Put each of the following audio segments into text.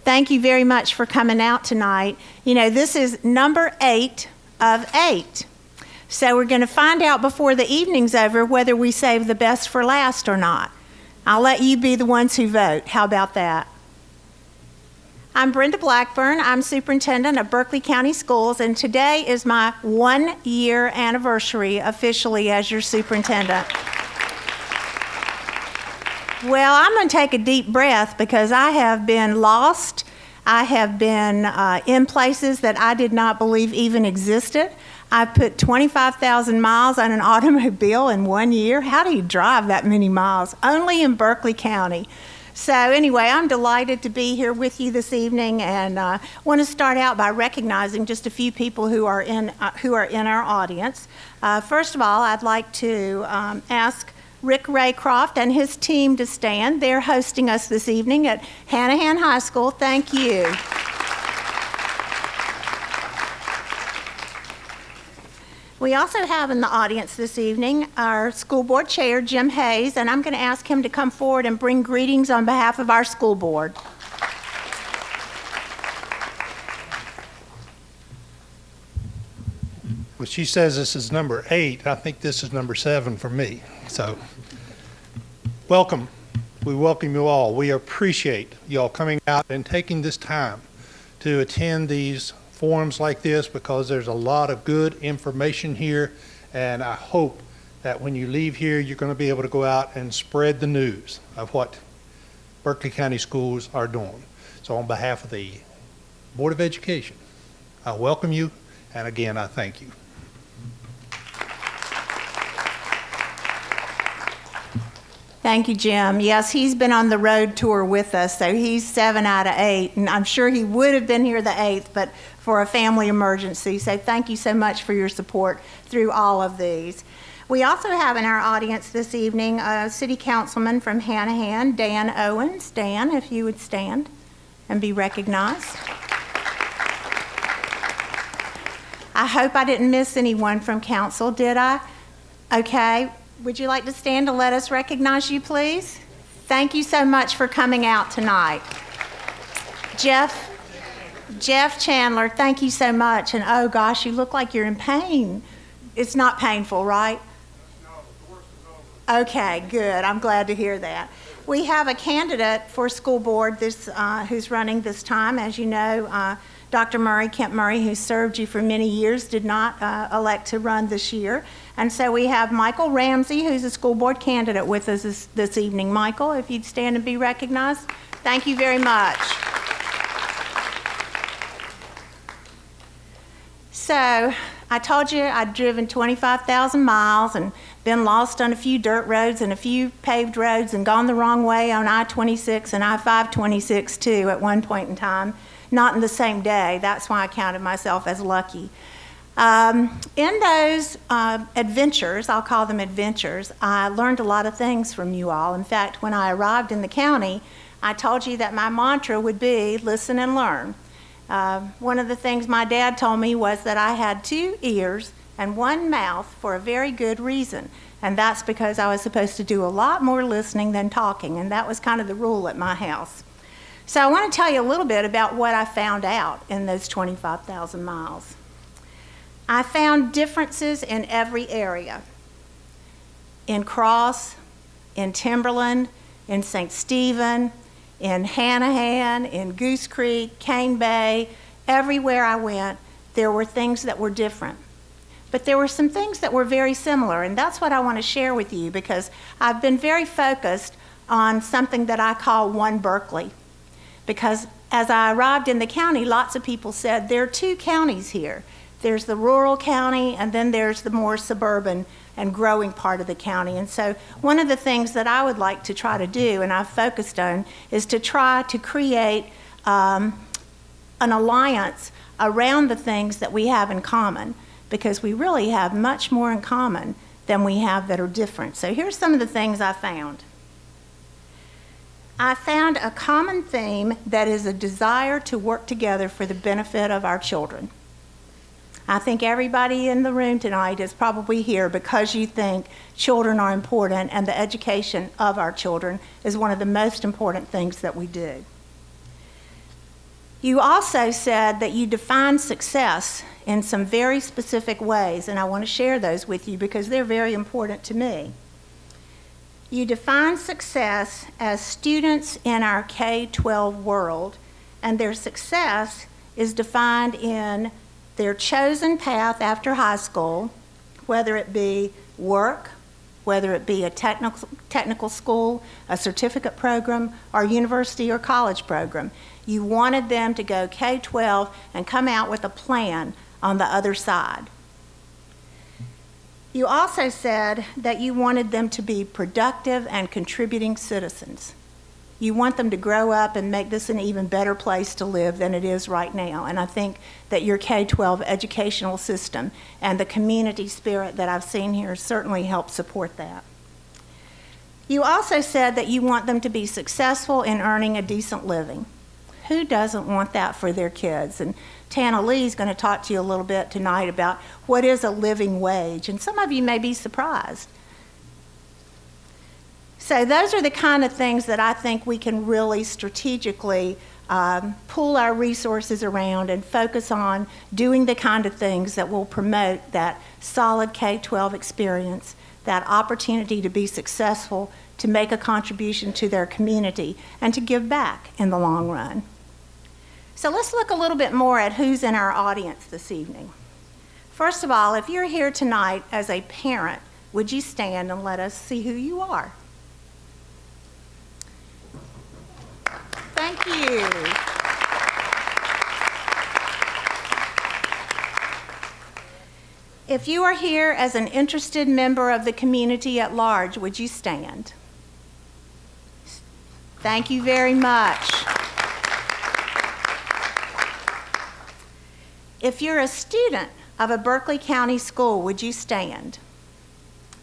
Thank you very much for coming out tonight. You know, this is number 8 of 8. So we're going to find out before the evening's over whether we save the best for last or not. I'll let you be the ones who vote. How about that? I'm Brenda Blackburn. I'm superintendent of Berkeley County Schools, and today is my 1-year anniversary officially as your superintendent. Well, I'm going to take a deep breath because I have been lost. I have been in places that I did not believe even existed. I put 25,000 miles on an automobile in 1 year. How do you drive that many miles? Only in Berkeley County. So anyway, I'm delighted to be here with you this evening, and want to start out by recognizing just a few people who are in our audience. First of all, I'd like to ask Rick Raycroft and his team to stand. They're hosting us this evening at Hanahan High School. Thank you. We also have in the audience this evening our school board chair, Jim Hayes, and I'm going to ask him to come forward and bring greetings on behalf of our school board. Well, she says this is number 8. I think this is number 7 for me. So, welcome. We welcome you all. We appreciate you all coming out and taking this time to attend these forums like this, because there's a lot of good information here, and I hope that when you leave here, you're going to be able to go out and spread the news of what Berkeley County Schools are doing. So on behalf of the Board of Education, I welcome you, and again, I thank you. Thank you, Jim. Yes, he's been on the road tour with us, so he's 7 out of 8, and I'm sure he would have been here the 8th, but for a family emergency. So thank you so much for your support through all of these. We also have in our audience this evening a city councilman from Hanahan, Dan Owens. Dan, if you would stand and be recognized. I hope I didn't miss anyone from council, did I? Okay. Would you like to stand to let us recognize you, please? Thank you so much for coming out tonight. Jeff Chandler, thank you so much. And oh gosh, you look like you're in pain. It's not painful, right? No, the worst is over. Okay, good. I'm glad to hear that. We have a candidate for school board who's running this time. As you know, Dr. Kent Murray, who served you for many years, did not elect to run this year. And so we have Michael Ramsey, who's a school board candidate with us this evening. Michael, if you'd stand and be recognized. Thank you very much. So I told you I'd driven 25,000 miles and been lost on a few dirt roads and a few paved roads and gone the wrong way on I-26 and I-526 too at one point in time. Not in the same day. That's why I counted myself as lucky. In those adventures, I'll call them adventures, I learned a lot of things from you all. In fact, when I arrived in the county, I told you that my mantra would be listen and learn. One of the things my dad told me was that I had 2 ears and 1 mouth for a very good reason. And that's because I was supposed to do a lot more listening than talking, and that was kind of the rule at my house. So I want to tell you a little bit about what I found out in those 25,000 miles. I found differences in every area. In Cross, in Timberland, in St. Stephen, in Hanahan, in Goose Creek, Cane Bay, everywhere I went, there were things that were different. But there were some things that were very similar, and that's what I want to share with you, because I've been very focused on something that I call One Berkeley. Because as I arrived in the county, lots of people said there are 2 counties here. There's the rural county, and then there's the more suburban and growing part of the county. And so one of the things that I would like to try to do, and I've focused on, is to try to create an alliance around the things that we have in common, because we really have much more in common than we have that are different. So here's some of the things I found. I found a common theme that is a desire to work together for the benefit of our children. I think everybody in the room tonight is probably here because you think children are important, and the education of our children is one of the most important things that we do. You also said that you define success in some very specific ways, and I want to share those with you because they're very important to me. You define success as students in our K-12 world, and their success is defined in their chosen path after high school, whether it be work, whether it be a technical school, a certificate program, or university or college program. You wanted them to go K-12 and come out with a plan on the other side. You also said that you wanted them to be productive and contributing citizens. You want them to grow up and make this an even better place to live than it is right now. And I think that your K-12 educational system and the community spirit that I've seen here certainly help support that. You also said that you want them to be successful in earning a decent living. Who doesn't want that for their kids? And Tana Lee's going to talk to you a little bit tonight about what is a living wage. And some of you may be surprised. So those are the kind of things that I think we can really strategically pool our resources around and focus on doing the kind of things that will promote that solid K-12 experience, that opportunity to be successful, to make a contribution to their community, and to give back in the long run. So let's look a little bit more at who's in our audience this evening. First of all, if you're here tonight as a parent, would you stand and let us see who you are? Thank you. If you are here as an interested member of the community at large, would you stand? Thank you very much. If you're a student of a Berkeley County school, would you stand?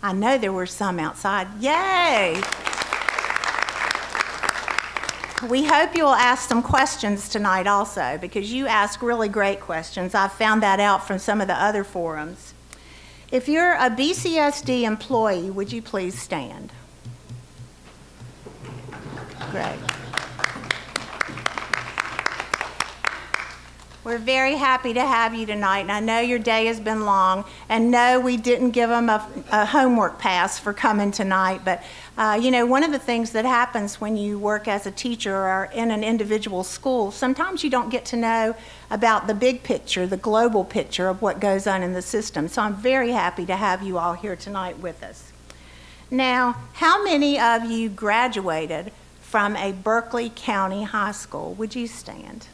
I know there were some outside. Yay! We hope you'll ask some questions tonight also, because you ask really great questions. I've found that out from some of the other forums. If you're a BCSD employee, would you please stand? Great. We're very happy to have you tonight, and I know your day has been long, and no, we didn't give them a homework pass for coming tonight, but you know, one of the things that happens when you work as a teacher or in an individual school, sometimes you don't get to know about the big picture, the global picture of what goes on in the system, so I'm very happy to have you all here tonight with us. Now, how many of you graduated from a Berkeley County high school? Would you stand?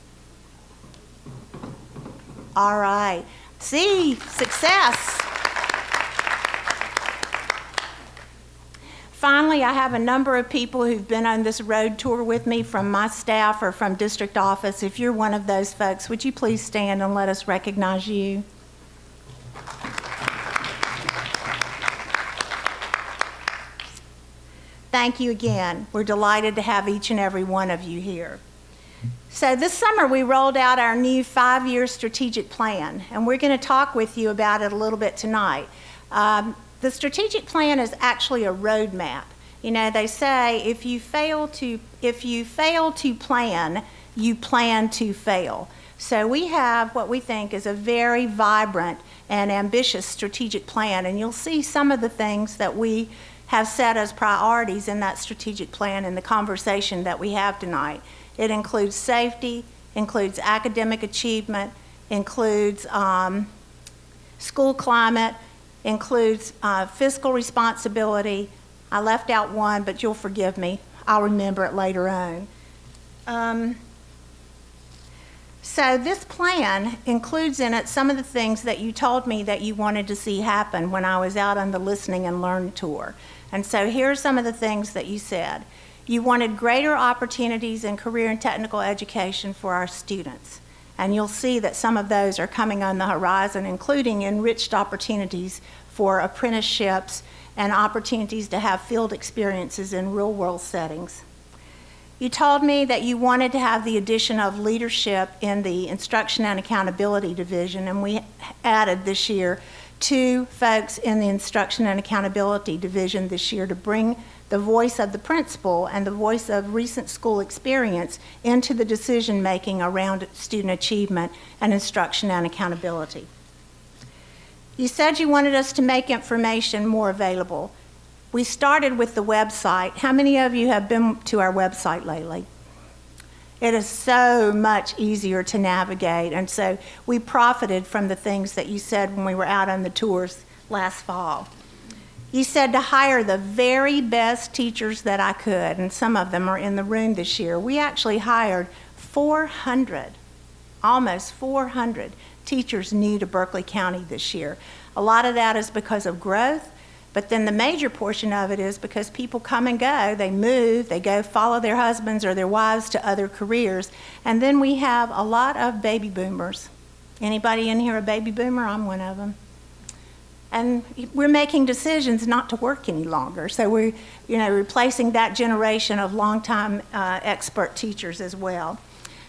All right. See, success. Finally, I have a number of people who've been on this road tour with me from my staff or from district office. If you're one of those folks, would you please stand and let us recognize you? Thank you again. We're delighted to have each and every one of you here. So this summer we rolled out our new 5-year strategic plan, and we're going to talk with you about it a little bit tonight. The strategic plan is actually a roadmap. You know, they say if you fail to plan, you plan to fail. So we have what we think is a very vibrant and ambitious strategic plan, and you'll see some of the things that we have set as priorities in that strategic plan in the conversation that we have tonight. It includes safety, includes academic achievement, includes school climate, includes fiscal responsibility. I left out one, but you'll forgive me. I'll remember it later on. So this plan includes in it some of the things that you told me that you wanted to see happen when I was out on the listening and learn tour. And so here are some of the things that you said. You wanted greater opportunities in career and technical education for our students. And you'll see that some of those are coming on the horizon, including enriched opportunities for apprenticeships and opportunities to have field experiences in real-world settings. You told me that you wanted to have the addition of leadership in the Instruction and Accountability Division, and we added this year 2 folks in the Instruction and Accountability Division this year to bring the voice of the principal and the voice of recent school experience into the decision-making around student achievement and instruction and accountability. You said you wanted us to make information more available. We started with the website. How many of you have been to our website lately? It is so much easier to navigate, and so we profited from the things that you said when we were out on the tours last fall. You said to hire the very best teachers that I could, and some of them are in the room this year. We actually hired 400, almost 400 teachers new to Berkeley County this year. A lot of that is because of growth, but then the major portion of it is because people come and go, they move, they go follow their husbands or their wives to other careers, and then we have a lot of baby boomers. Anybody in here a baby boomer? I'm one of them. And we're making decisions not to work any longer, so we're replacing that generation of longtime expert teachers as well.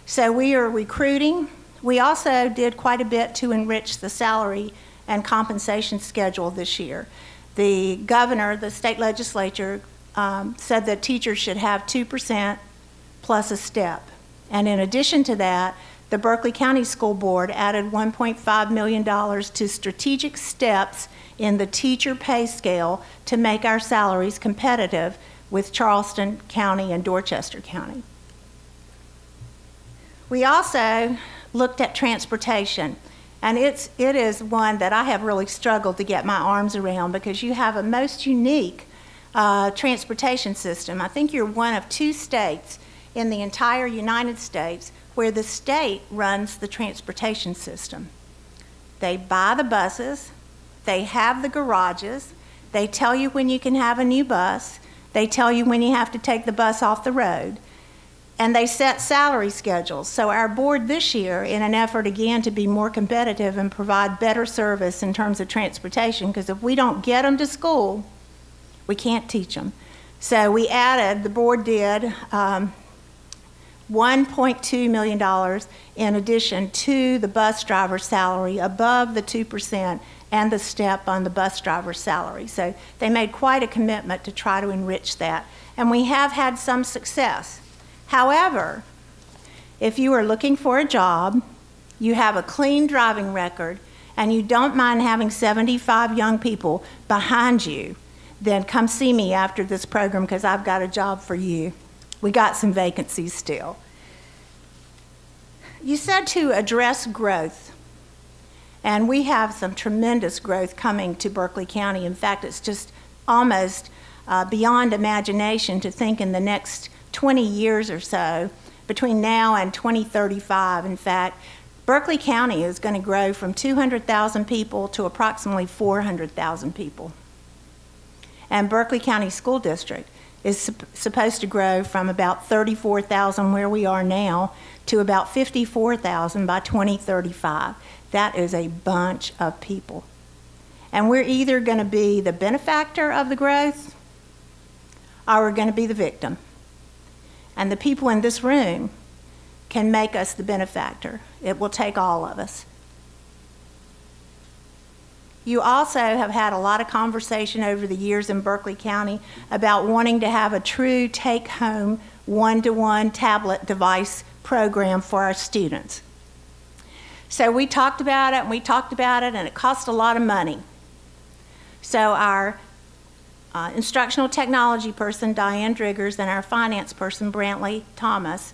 So we are recruiting. We also did quite a bit to enrich the salary and compensation schedule this year. The governor, the state legislature, said that teachers should have 2% plus a step. And in addition to that, the Berkeley County School Board added $1.5 million to strategic steps in the teacher pay scale to make our salaries competitive with Charleston County and Dorchester County. We also looked at transportation. And it is one that I have really struggled to get my arms around because you have a most unique transportation system. I think you're one of 2 states in the entire United States where the state runs the transportation system. They buy the buses, they have the garages, they tell you when you can have a new bus, they tell you when you have to take the bus off the road, and they set salary schedules. So our board this year, in an effort again to be more competitive and provide better service in terms of transportation, because if we don't get them to school, we can't teach them. So we added, the board did, $1.2 million in addition to the bus driver's salary above the 2% and the step on the bus driver's salary. So they made quite a commitment to try to enrich that. And we have had some success. However, if you are looking for a job, you have a clean driving record, and you don't mind having 75 young people behind you, then come see me after this program because I've got a job for you. We got some vacancies still. You said to address growth, and we have some tremendous growth coming to Berkeley County. In fact, it's just almost beyond imagination to think in the next 20 years or so, between now and 2035, in fact, Berkeley County is going to grow from 200,000 people to approximately 400,000 people. And Berkeley County School District is supposed to grow from about 34,000 where we are now to about 54,000 by 2035. That is a bunch of people. And we're either going to be the benefactor of the growth or we're going to be the victim. And the people in this room can make us the benefactor. It will take all of us. You also have had a lot of conversation over the years in Berkeley County about wanting to have a true take-home, one-to-one tablet device program for our students. So we talked about it, and it cost a lot of money. So our instructional technology person, Diane Driggers, and our finance person, Brantley Thomas,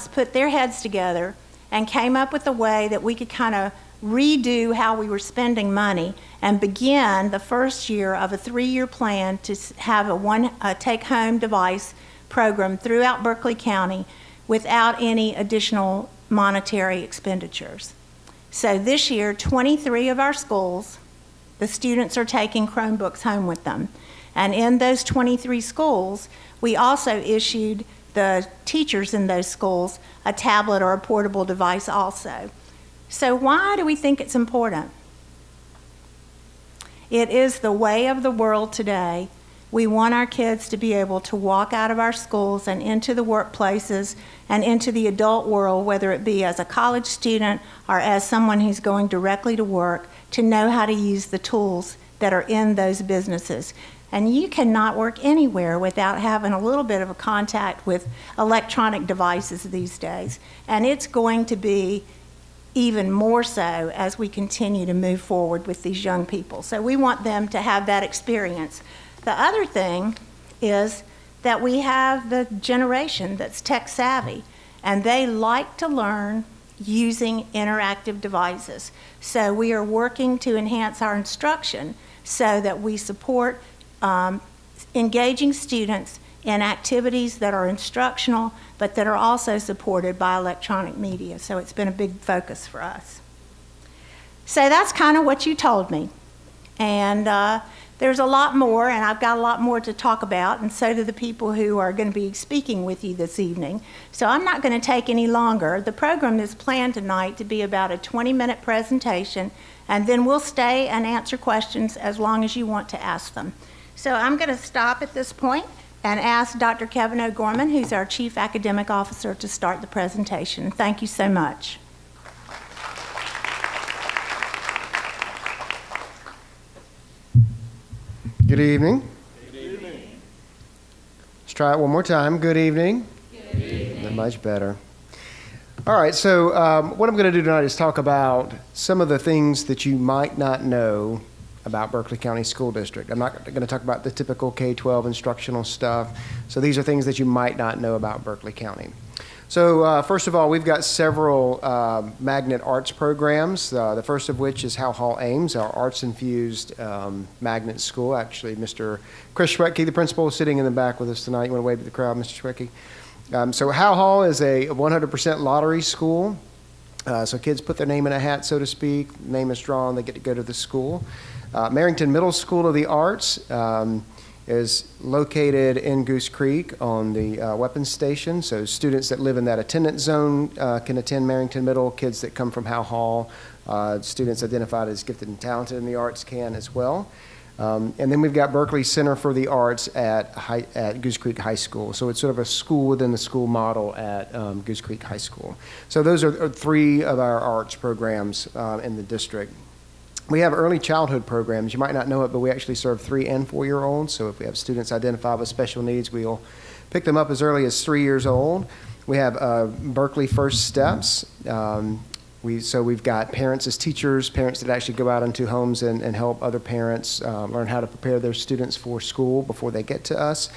put their heads together and came up with a way that we could kind of redo how we were spending money and begin the first year of a 3-year plan to have a take-home device program throughout Berkeley County without any additional monetary expenditures. So this year, 23 of our schools, the students are taking Chromebooks home with them. And in those 23 schools, we also issued the teachers in those schools a tablet or a portable device also. So why do we think it's important? It is the way of the world today. We want our kids to be able to walk out of our schools and into the workplaces and into the adult world, whether it be as a college student or as someone who's going directly to work, to know how to use the tools that are in those businesses. And you cannot work anywhere without having a little bit of a contact with electronic devices these days. And it's going to be even more so as we continue to move forward with these young people. So we want them to have that experience. The other thing is that we have the generation that's tech savvy, and they like to learn using interactive devices. So we are working to enhance our instruction so that we support engaging students in activities that are instructional, but that are also supported by electronic media. So it's been a big focus for us. So that's kind of what you told me. And there's a lot more, and I've got a lot more to talk about, and so do the people who are going to be speaking with you this evening. So I'm not going to take any longer. The program is planned tonight to be about a 20-minute presentation, and then we'll stay and answer questions as long as you want to ask them. So I'm going to stop at this point and ask Dr. Kevin O'Gorman, who's our Chief Academic Officer, to start the presentation. Thank you so much. Good evening. Good evening. Let's try it one more time. Good evening. Good evening. Much better. All right, so what I'm going to do tonight is talk about some of the things that you might not know about Berkeley County School District. I'm not going to talk about the typical K-12 instructional stuff. So these are things that you might not know about Berkeley County. So first of all, we've got several magnet arts programs, the first of which is Howe Hall Ames, our arts-infused magnet school. Actually, Mr. Chris Schwetke, the principal, is sitting in the back with us tonight. You want to wave to the crowd, Mr. Schwetke? So Howe Hall is a 100% lottery school. So kids put their name in a hat, so to speak. Name is drawn, they get to go to the school. Merrington Middle School of the Arts is located in Goose Creek on the weapons station. So students that live in that attendance zone can attend Merrington Middle. Kids that come from Howe Hall, students identified as gifted and talented in the arts can as well. And then we've got Berkeley Center for the Arts at Goose Creek High School. So it's sort of a school within the school model at Goose Creek High School. So those are three of our arts programs in the district. We have early childhood programs. You might not know it, but we actually serve 3- and 4-year-olds. So if we have students identified with special needs, we'll pick them up as early as 3 years old. We have Berkeley First Steps. So we've got parents as teachers, parents that actually go out into homes and help other parents learn how to prepare their students for school before they get to us.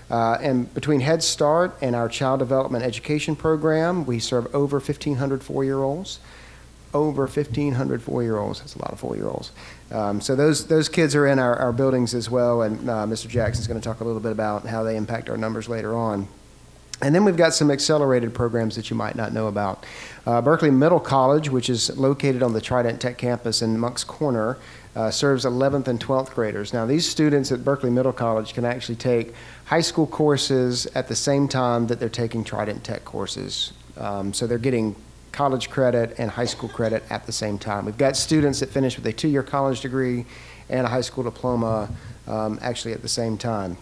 And between Head Start and our Child Development Education Program, we serve over 1,500 4-year-olds. Over 1,500 4-year-olds. That's a lot of 4-year-olds. So those kids are in our buildings as well, and Mr. Jackson's going to talk a little bit about how they impact our numbers later on. And then we've got some accelerated programs that you might not know about. Berkeley Middle College, which is located on the Trident Tech campus in Moncks Corner, serves 11th and 12th graders. Now, these students at Berkeley Middle College can actually take high school courses at the same time that they're taking Trident Tech courses. So they're getting college credit and high school credit at the same time. We've got students that finish with a 2-year college degree and a high school diploma actually at the same time.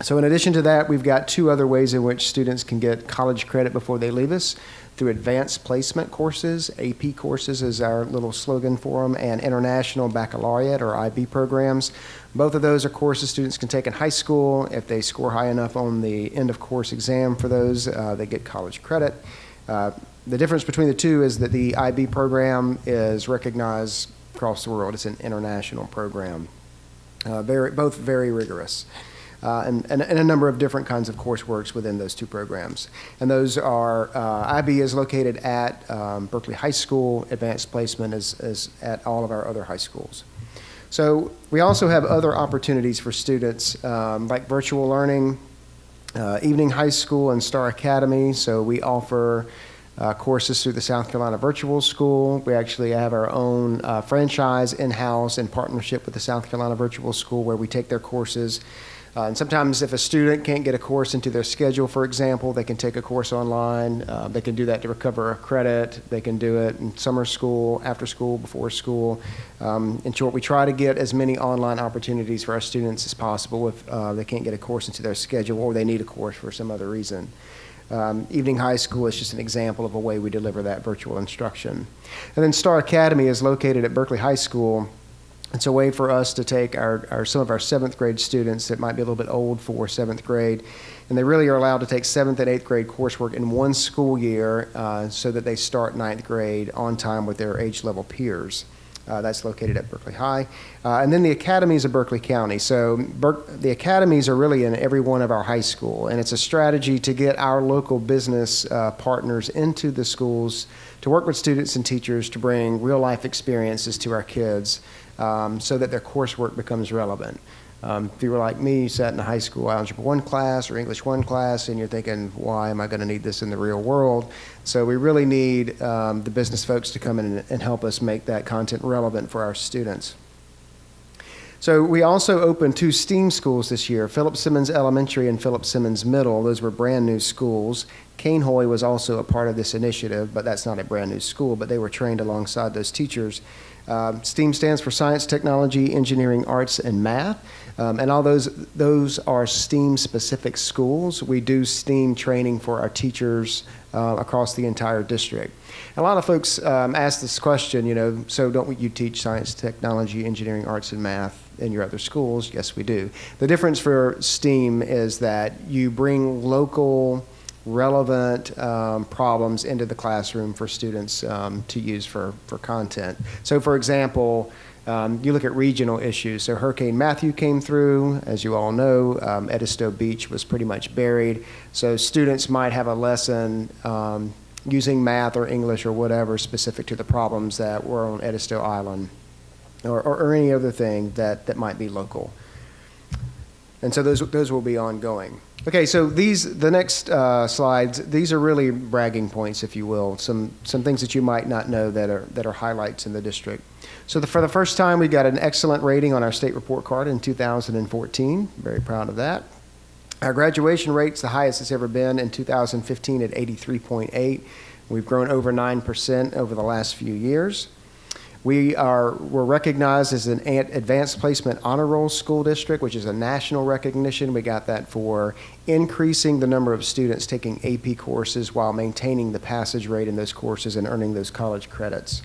So in addition to that, we've got 2 other ways in which students can get college credit before they leave us, through advanced placement courses. AP courses is our little slogan for them, and international baccalaureate or IB programs. Both of those are courses students can take in high school. If they score high enough on the end of course exam for those, they get college credit. The difference between the two is that the IB program is recognized across the world. It's an international program. Both very rigorous. And a number of different kinds of courseworks within those 2 programs. And those are, IB is located at Berkeley High School. Advanced placement is at all of our other high schools. So we also have other opportunities for students like virtual learning, Evening High School and Star Academy. So we offer courses through the South Carolina Virtual School. We actually have our own franchise in-house in partnership with the South Carolina Virtual School, where we take their courses. And sometimes if a student can't get a course into their schedule, for example, they can take a course online. They can do that to recover a credit. They can do it in summer school, after school, before school. In short, we try to get as many online opportunities for our students as possible if they can't get a course into their schedule or they need a course for some other reason. Evening High School is just an example of a way we deliver that virtual instruction. And then Star Academy is located at Berkeley High School. It's a way for us to take some of our 7th grade students that might be a little bit old for 7th grade, and they really are allowed to take 7th and 8th grade coursework in one school year so that they start 9th grade on time with their age level peers. That's located at Berkeley High. And then the academies of Berkeley County. So the academies are really in every one of our high school, and it's a strategy to get our local business partners into the schools to work with students and teachers to bring real life experiences to our kids so that their coursework becomes relevant. If you were like me, you sat in a high school Algebra 1 class or English 1 class, and you're thinking, why am I going to need this in the real world? So we really need the business folks to come in and help us make that content relevant for our students. So we also opened 2 STEAM schools this year, Philip Simmons Elementary and Philip Simmons Middle. Those were brand new schools. Cainhoy was also a part of this initiative, but that's not a brand new school, but they were trained alongside those teachers. STEAM stands for Science, Technology, Engineering, Arts, and Math. And all those are STEAM-specific schools. We do STEAM training for our teachers across the entire district. And a lot of folks ask this question, so don't you teach science, technology, engineering, arts, and math in your other schools? Yes, we do. The difference for STEAM is that you bring local, relevant problems into the classroom for students to use for content. So, for example, you look at regional issues. So Hurricane Matthew came through. As you all know, Edisto Beach was pretty much buried. So students might have a lesson using math or English or whatever specific to the problems that were on Edisto Island or any other thing that might be local. And so those will be ongoing. Okay, so the next slides, these are really bragging points, if you will, some things that you might not know that are highlights in the district. So for the first time, we got an excellent rating on our state report card in 2014. Very proud of that. Our graduation rate's the highest it's ever been in 2015 at 83.8. We've grown over 9% over the last few years. We're recognized as an advanced placement honor roll school district, which is a national recognition. We got that for increasing the number of students taking AP courses while maintaining the passage rate in those courses and earning those college credits.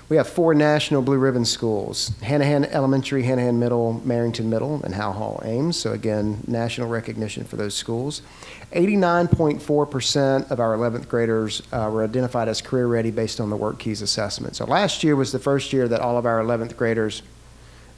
We have 4 national Blue Ribbon schools: Hanahan Elementary, Hanahan Middle, Marrington Middle, and Howell Hall Ames. So again, national recognition for those schools. 89.4% of our 11th graders were identified as career ready based on the Work Keys assessment. So last year was the first year that all of our 11th graders,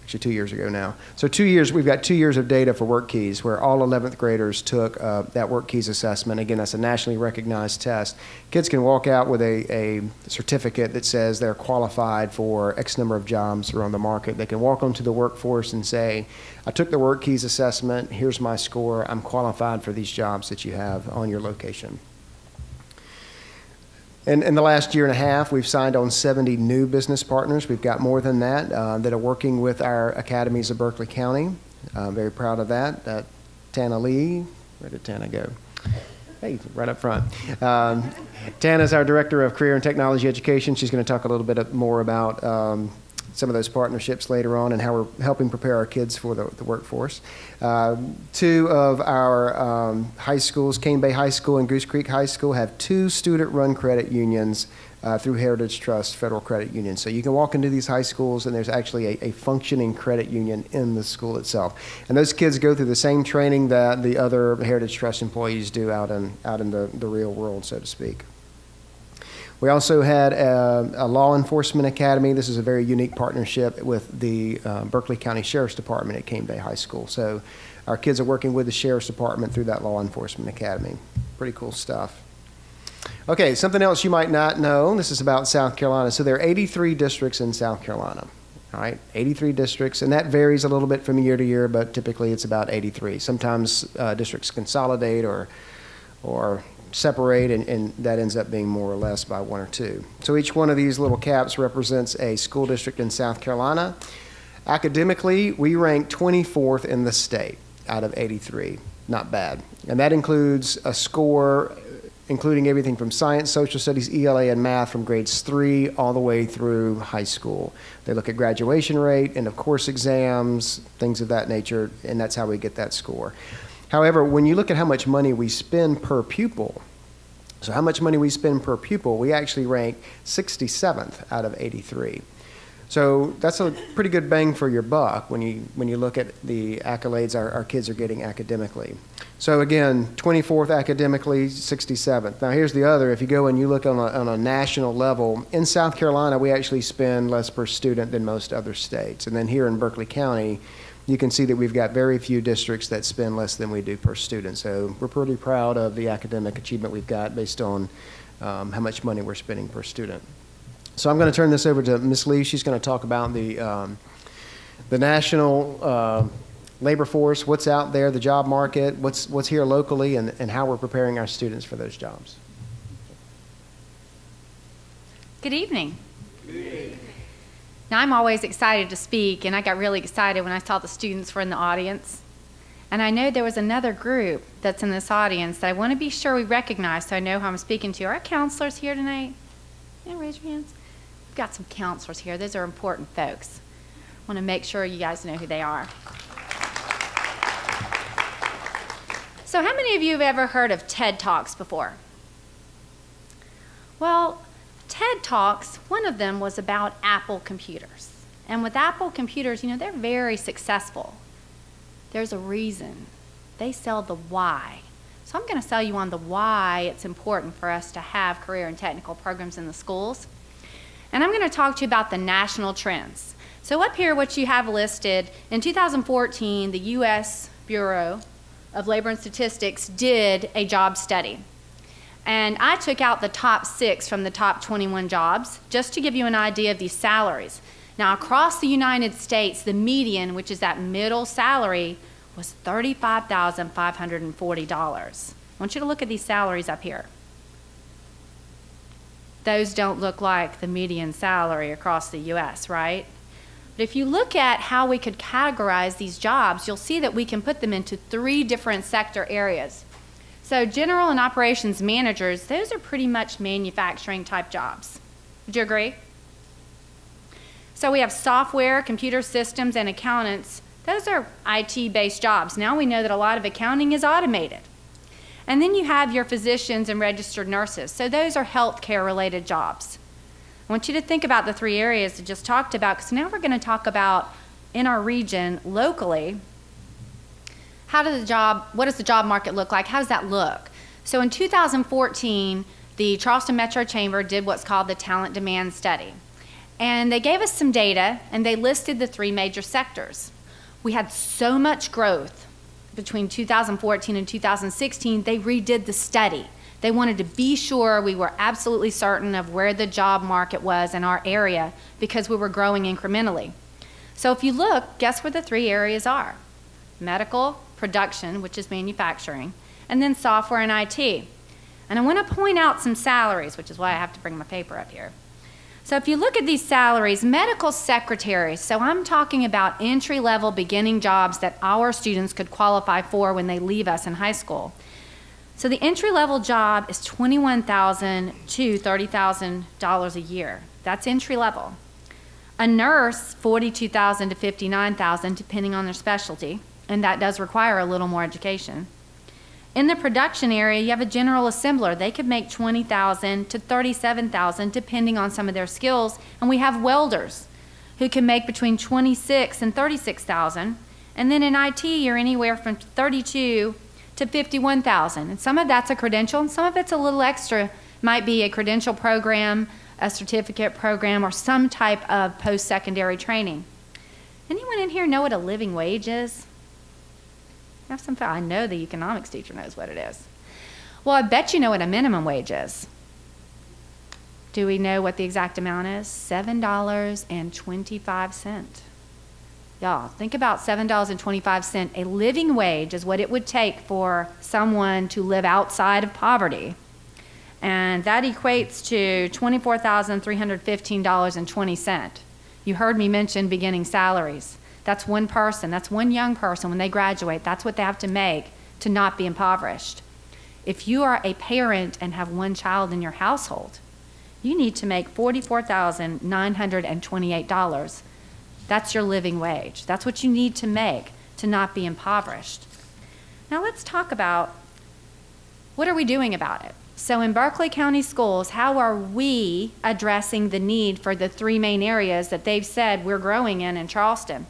actually 2 years ago now. So we've got 2 years of data for Work Keys where all 11th graders took that Work Keys assessment. Again, that's a nationally recognized test. Kids can walk out with a certificate that says they're qualified for X number of jobs that are on the market. They can walk onto the workforce and say, I took the Work Keys assessment, here's my score, I'm qualified for these jobs that you have on your location. In the last year and a half, we've signed on 70 new business partners. We've got more than that that are working with our academies of Berkeley County. Very proud of that. Tana Lee, where did Tana go? Hey, right up front. Tana's our Director of Career and Technology Education. She's going to talk a little bit more about some of those partnerships later on and how we're helping prepare our kids for the workforce. 2 of our high schools, Cane Bay High School and Goose Creek High School, have 2 student-run credit unions through Heritage Trust Federal Credit Union. So you can walk into these high schools and there's actually a functioning credit union in the school itself. And those kids go through the same training that the other Heritage Trust employees do out in the real world, so to speak. We also had a law enforcement academy. This is a very unique partnership with the Berkeley County Sheriff's Department at Cane Bay High School. So our kids are working with the Sheriff's Department through that law enforcement academy. Pretty cool stuff. Okay, something else you might not know. This is about South Carolina. So there are 83 districts in South Carolina. All right, 83 districts, and that varies a little bit from year to year, but typically it's about 83. Sometimes districts consolidate or separate, and that ends up being more or less by 1 or 2. So each one of these little caps represents a school district in South Carolina. Academically, we rank 24th in the state out of 83. Not bad. And that includes a score including everything from science, social studies, ELA, and math from grades 3 all the way through high school. They look at graduation rate, end of course exams, things of that nature, and that's how we get that score. However, when you look at how much money we spend per pupil, so how much money we spend per pupil, we actually rank 67th out of 83. So that's a pretty good bang for your buck when you look at the accolades our kids are getting academically. So again, 24th academically, 67th. Now here's the other. If you go and you look on a national level, in South Carolina, we actually spend less per student than most other states. And then here in Berkeley County, you can see that we've got very few districts that spend less than we do per student. So we're pretty proud of the academic achievement we've got based on how much money we're spending per student. So I'm going to turn this over to Ms. Lee. She's going to talk about the national labor force, what's out there, the job market, what's here locally, and how we're preparing our students for those jobs. Good evening. Good evening. Now, I'm always excited to speak, and I got really excited when I saw the students were in the audience. And I know there was another group that's in this audience that I want to be sure we recognize so I know who I'm speaking to. Are our counselors here tonight? Yeah, raise your hands. We've got some counselors here. Those are important folks. I want to make sure you guys know who they are. So how many of you have ever heard of TED Talks before? Well, TED Talks, one of them was about Apple computers. And with Apple computers, you know, they're very successful. There's a reason. They sell the why. So I'm going to sell you on the why it's important for us to have career and technical programs in the schools. And I'm going to talk to you about the national trends. So up here, what you have listed, in 2014, the U.S. Bureau of Labor and Statistics did a job study. And I took out the top 6 from the top 21 jobs, just to give you an idea of these salaries. Now, across the United States, the median, which is that middle salary, was $35,540. I want you to look at these salaries up here. Those don't look like the median salary across the U.S., right? But if you look at how we could categorize these jobs, you'll see that we can put them into 3 different sector areas. So general and operations managers, those are pretty much manufacturing type jobs. Would you agree? So we have software, computer systems, and accountants. Those are IT-based jobs. Now we know that a lot of accounting is automated. And then you have your physicians and registered nurses. So those are healthcare-related jobs. I want you to think about the 3 areas I just talked about, because now we're going to talk about, in our region, locally, what does the job market look like? How does that look? So in 2014, the Charleston Metro Chamber did what's called the Talent Demand Study. And they gave us some data, and they listed the 3 major sectors. We had so much growth between 2014 and 2016, they redid the study. They wanted to be sure we were absolutely certain of where the job market was in our area because we were growing incrementally. So if you look, guess where the 3 areas are? Medical, production, which is manufacturing, and then software and IT. And I want to point out some salaries, which is why I have to bring my paper up here. So if you look at these salaries, medical secretaries, so I'm talking about entry-level beginning jobs that our students could qualify for when they leave us in high school. So the entry-level job is $21,000 to $30,000 a year. That's entry-level. A nurse, $42,000 to $59,000, depending on their specialty, and that does require a little more education. In the production area, you have a general assembler. They could make $20,000 to $37,000, depending on some of their skills. And we have welders who can make between $26,000 and $36,000. And then in IT, you're anywhere from $32,000 to $51,000. And some of that's a credential, and some of it's a little extra. Might be a credential program, a certificate program, or some type of post-secondary training. Anyone in here know what a living wage is? Have some fun. I know the economics teacher knows what it is. Well, I bet you know what a minimum wage is. Do we know what the exact amount is? $7.25. Y'all, think about $7.25. A living wage is what it would take for someone to live outside of poverty. And that equates to $24,315.20. You heard me mention beginning salaries. That's one person, that's one young person when they graduate, that's what they have to make to not be impoverished. If you are a parent and have one child in your household, you need to make $44,928. That's your living wage. That's what you need to make to not be impoverished. Now let's talk about what are we doing about it. So in Berkeley County Schools, how are we addressing the need for the three main areas that they've said we're growing in Charleston?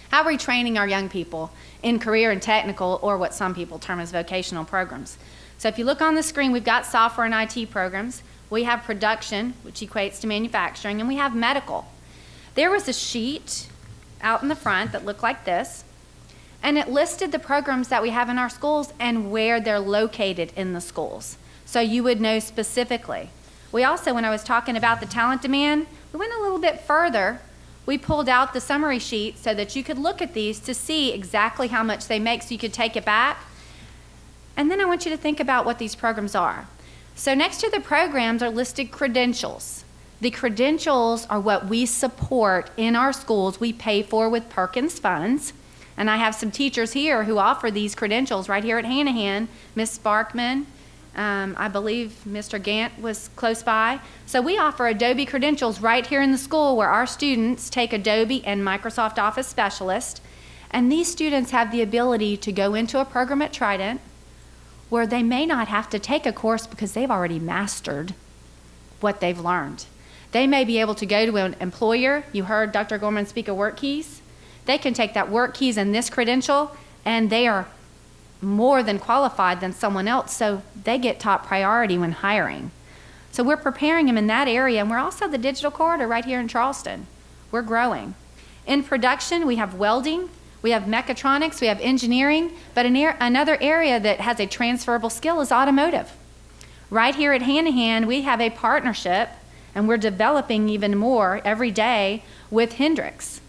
How are we training our young people in career and technical, or what some people term as vocational programs? So if you look on the screen, we've got software and IT programs. We have production, which equates to manufacturing, and we have medical. There was a sheet out in the front that looked like this, and it listed the programs that we have in our schools and where they're located in the schools, so you would know specifically. We also, when I was talking about the talent demand, we went a little bit further. We pulled out the summary sheet so that you could look at these to see exactly how much they make, so you could take it back. And then I want you to think about what these programs are. So next to the programs are listed credentials. The credentials are what we support in our schools. We pay for with Perkins funds. And I have some teachers here who offer these credentials right here at Hanahan. Ms. Sparkman, I believe Mr. Gant was close by. So we offer Adobe credentials right here in the school, where our students take Adobe and Microsoft Office Specialist. And these students have the ability to go into a program at Trident where they may not have to take a course because they've already mastered what they've learned. They may be able to go to an employer. You heard Dr. Gorman speak of work keys. They can take that work keys and this credential, and they are more than qualified than someone else, so they get top priority when hiring. So we're preparing them in that area, and we're also the digital corridor right here in Charleston. We're growing. In production, we have welding, we have mechatronics, we have engineering, but another area that has a transferable skill is automotive. Right here at Hanahan, we have a partnership, and we're developing even more every day with Hendrix.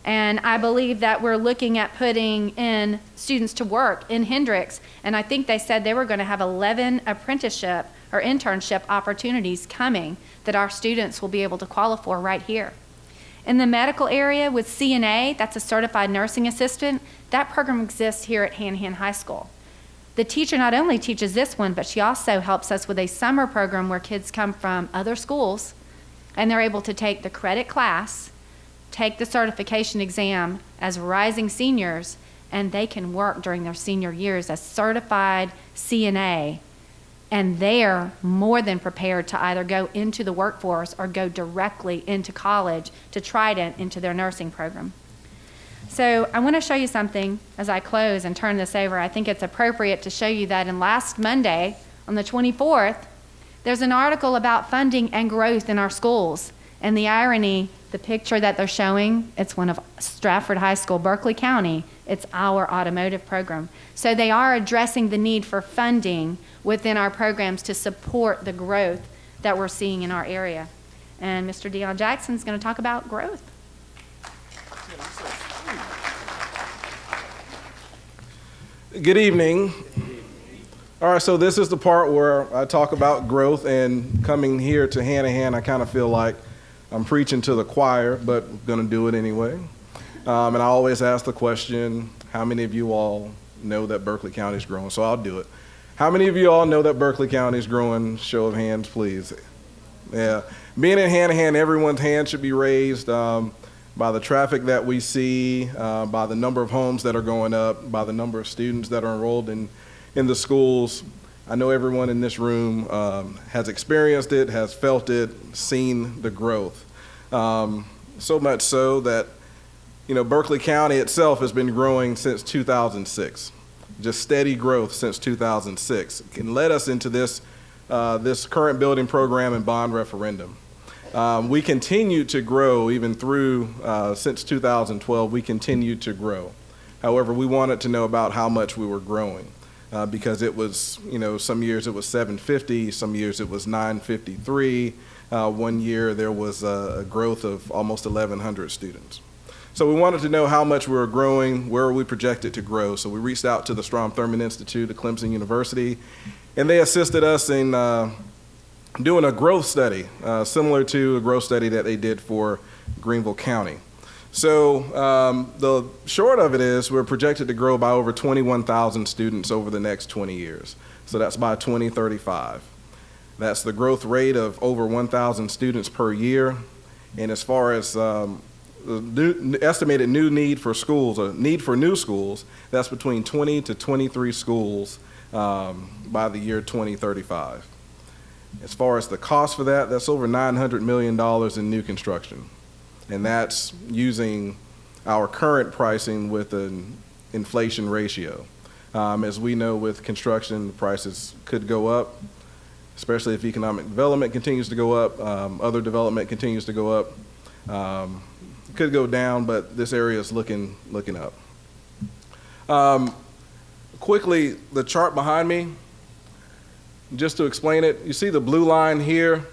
And I believe that we're looking at putting in students to work in Hendrix, and I think they said they were going to have 11 apprenticeship or internship opportunities coming that our students will be able to qualify for right here. In the medical area with CNA, that's a certified nursing assistant, that program exists here at Hanahan High School. The teacher not only teaches this one, but she also helps us with a summer program where kids come from other schools and they're able to take the credit class, take the certification exam as rising seniors, and they can work during their senior years as certified CNA, and they're more than prepared to either go into the workforce or go directly into college to Trident into their nursing program. So I want to show you something as I close and turn this over. I think it's appropriate to show you that in last Monday, on the 24th, there's an article about funding and growth in our schools. And the irony, the picture that they're showing, it's one of Stratford High School, Berkeley County. It's our automotive program. So they are addressing the need for funding within our programs to support the growth that we're seeing in our area. And Mr. Deion Jackson is going to talk about growth. Good evening. All right, so this is the part where I talk about growth, and coming here to Hanahan, I kind of feel like I'm preaching to the choir, but I'm going to do it anyway. And I always ask the question, how many of you all know that Berkeley County is growing? So I'll do it. How many of you all know that Berkeley County is growing? Show of hands, please. Yeah. Being in Hanahan, everyone's hand should be raised by the traffic that we see, by the number of homes that are going up, by the number of students that are enrolled in the schools. I know everyone in this room has experienced it, has felt it, seen the growth. So much so that, Berkeley County itself has been growing since 2006. Just steady growth since 2006. It can lead us into this current building program and bond referendum. We continue to grow even through, since 2012, we continue to grow. However, we wanted to know about how much we were growing. Because it was, some years it was 750, some years it was 953. One year there was a growth of almost 1,100 students. So we wanted to know how much we were growing, where we projected to grow. So we reached out to the Strom Thurmond Institute at Clemson University, and they assisted us in doing a growth study, similar to a growth study that they did for Greenville County. So the short of it is we're projected to grow by over 21,000 students over the next 20 years. So that's by 2035. That's the growth rate of over 1,000 students per year. And as far as estimated new need for schools, or need for new schools, that's between 20 to 23 schools by the year 2035. As far as the cost for that, that's over $900 million in new construction. And that's using our current pricing with an inflation ratio. As we know, with construction, prices could go up, especially if economic development continues to go up, other development continues to go up. Could go down, but this area is looking up. Quickly, the chart behind me, just to explain it, you see the blue line here?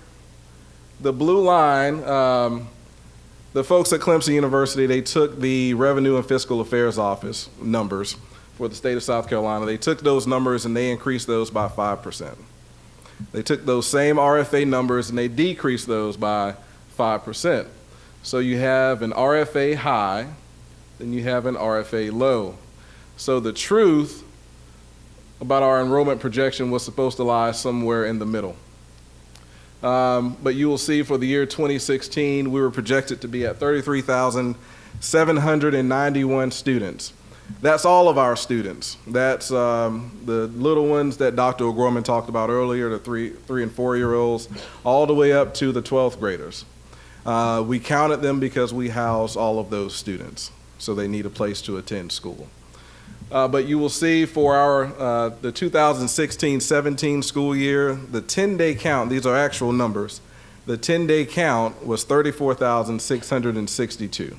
The blue line, the folks at Clemson University, they took the Revenue and Fiscal Affairs Office numbers for the state of South Carolina. They took those numbers and they increased those by 5%. They took those same RFA numbers and they decreased those by 5%. So you have an RFA high, then you have an RFA low. So the truth about our enrollment projection was supposed to lie somewhere in the middle. But you will see for the year 2016, we were projected to be at 33,791 students. That's all of our students. That's the little ones that Dr. O'Gorman talked about earlier, the 3 and 4-year-olds, all the way up to the 12th graders. We counted them because we house all of those students, so they need a place to attend school. But you will see for our the 2016-17 school year, the 10-day count, these are actual numbers, the 10-day count was 34,662.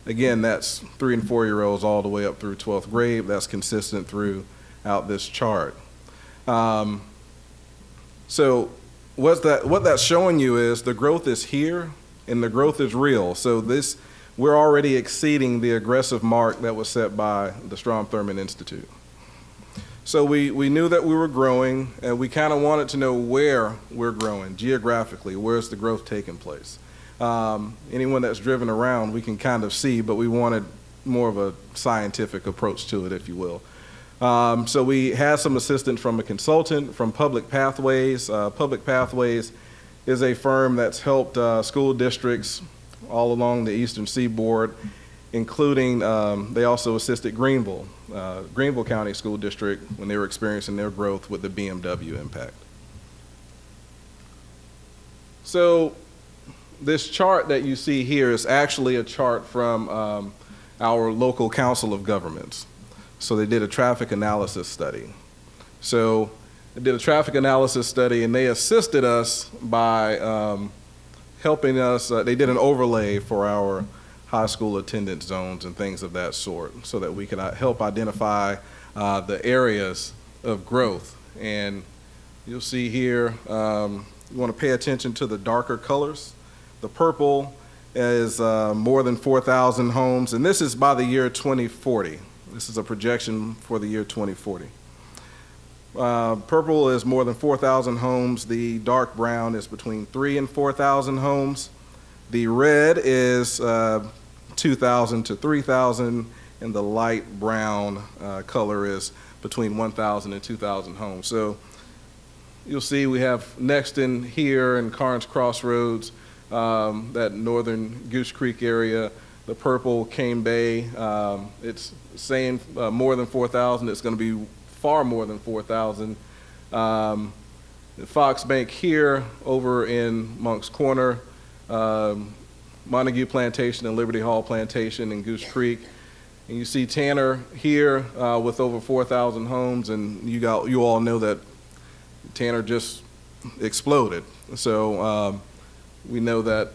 Again, that's 3 and 4-year-olds all the way up through 12th grade. That's consistent throughout this chart. So what that's showing you is the growth is here and the growth is real. So we're already exceeding the aggressive mark that was set by the Strom Thurmond Institute. So we knew that we were growing, and we kind of wanted to know where we're growing geographically. Where's the growth taking place? Anyone that's driven around, we can kind of see, but we wanted more of a scientific approach to it, if you will. So we had some assistance from a consultant from Public Pathways. Public Pathways is a firm that's helped school districts all along the Eastern Seaboard, including they also assisted Greenville County School District when they were experiencing their growth with the BMW impact. So this chart that you see here is actually a chart from our local council of governments. So they did a traffic analysis study. So they did a traffic analysis study and they assisted us by helping us, they did an overlay for our high school attendance zones and things of that sort so that we could help identify the areas of growth. And you'll see here, you want to pay attention to the darker colors. The purple is more than 4,000 homes, and this is by the year 2040. This is a projection for the year 2040. Purple is more than 4,000 homes. The dark brown is between 3,000 and 4,000 homes. The red is 2,000 to 3,000, and the light brown color is between 1,000 and 2,000 homes. So you'll see we have Nexton here and Carnes Crossroads, that northern Goose Creek area. The purple Cane Bay, it's saying more than 4,000. It's going to be far more than 4,000. Fox Bank here, over in Monk's Corner, Montague Plantation and Liberty Hall Plantation in Goose Creek. And you see Tanner here with over 4,000 homes, and you all know that Tanner just exploded. So we know that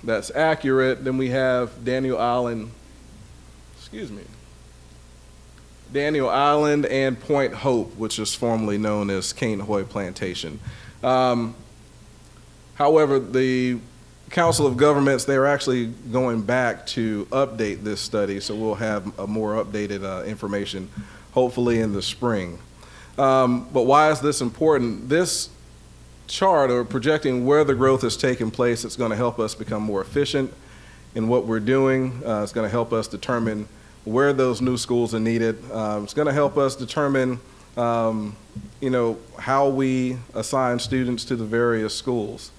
that's accurate. Then we have Daniel Island and Point Hope, which is formerly known as Cane Hoy Plantation. However, the Council of Governments, they're actually going back to update this study, so we'll have a more updated information hopefully in the spring. But why is this important? This chart, or projecting where the growth is taking place, it's going to help us become more efficient in what we're doing. It's going to help us determine where those new schools are needed. It's going to help us determine, how we assign students to the various schools.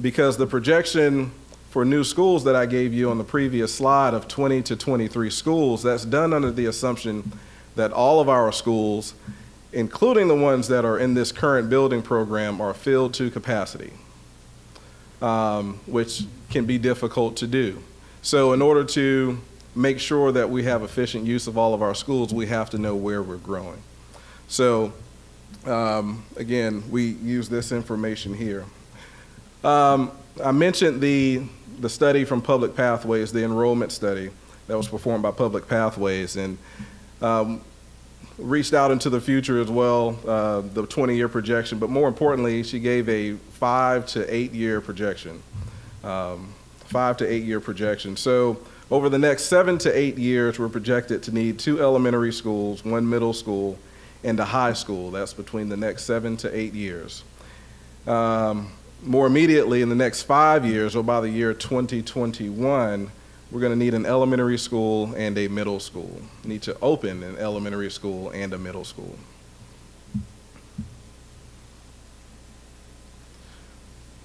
Because the projection for new schools that I gave you on the previous slide of 20 to 23 schools, that's done under the assumption that all of our schools, including the ones that are in this current building program, are filled to capacity, which can be difficult to do. So in order to make sure that we have efficient use of all of our schools, we have to know where we're growing. So again, we use this information here. I mentioned the study from Public Pathways, the enrollment study that was performed by Public Pathways, and reached out into the future as well, the 20-year projection, but more importantly, she gave a 5 to 8 year projection. 5 to 8 year projection. So over the next 7 to 8 years, we're projected to need 2 elementary schools, 1 middle school, and a high school. That's between the next 7 to 8 years. More immediately, in the next 5 years, or by the year 2021, we're going to need an elementary school and a middle school. We need to open an elementary school and a middle school.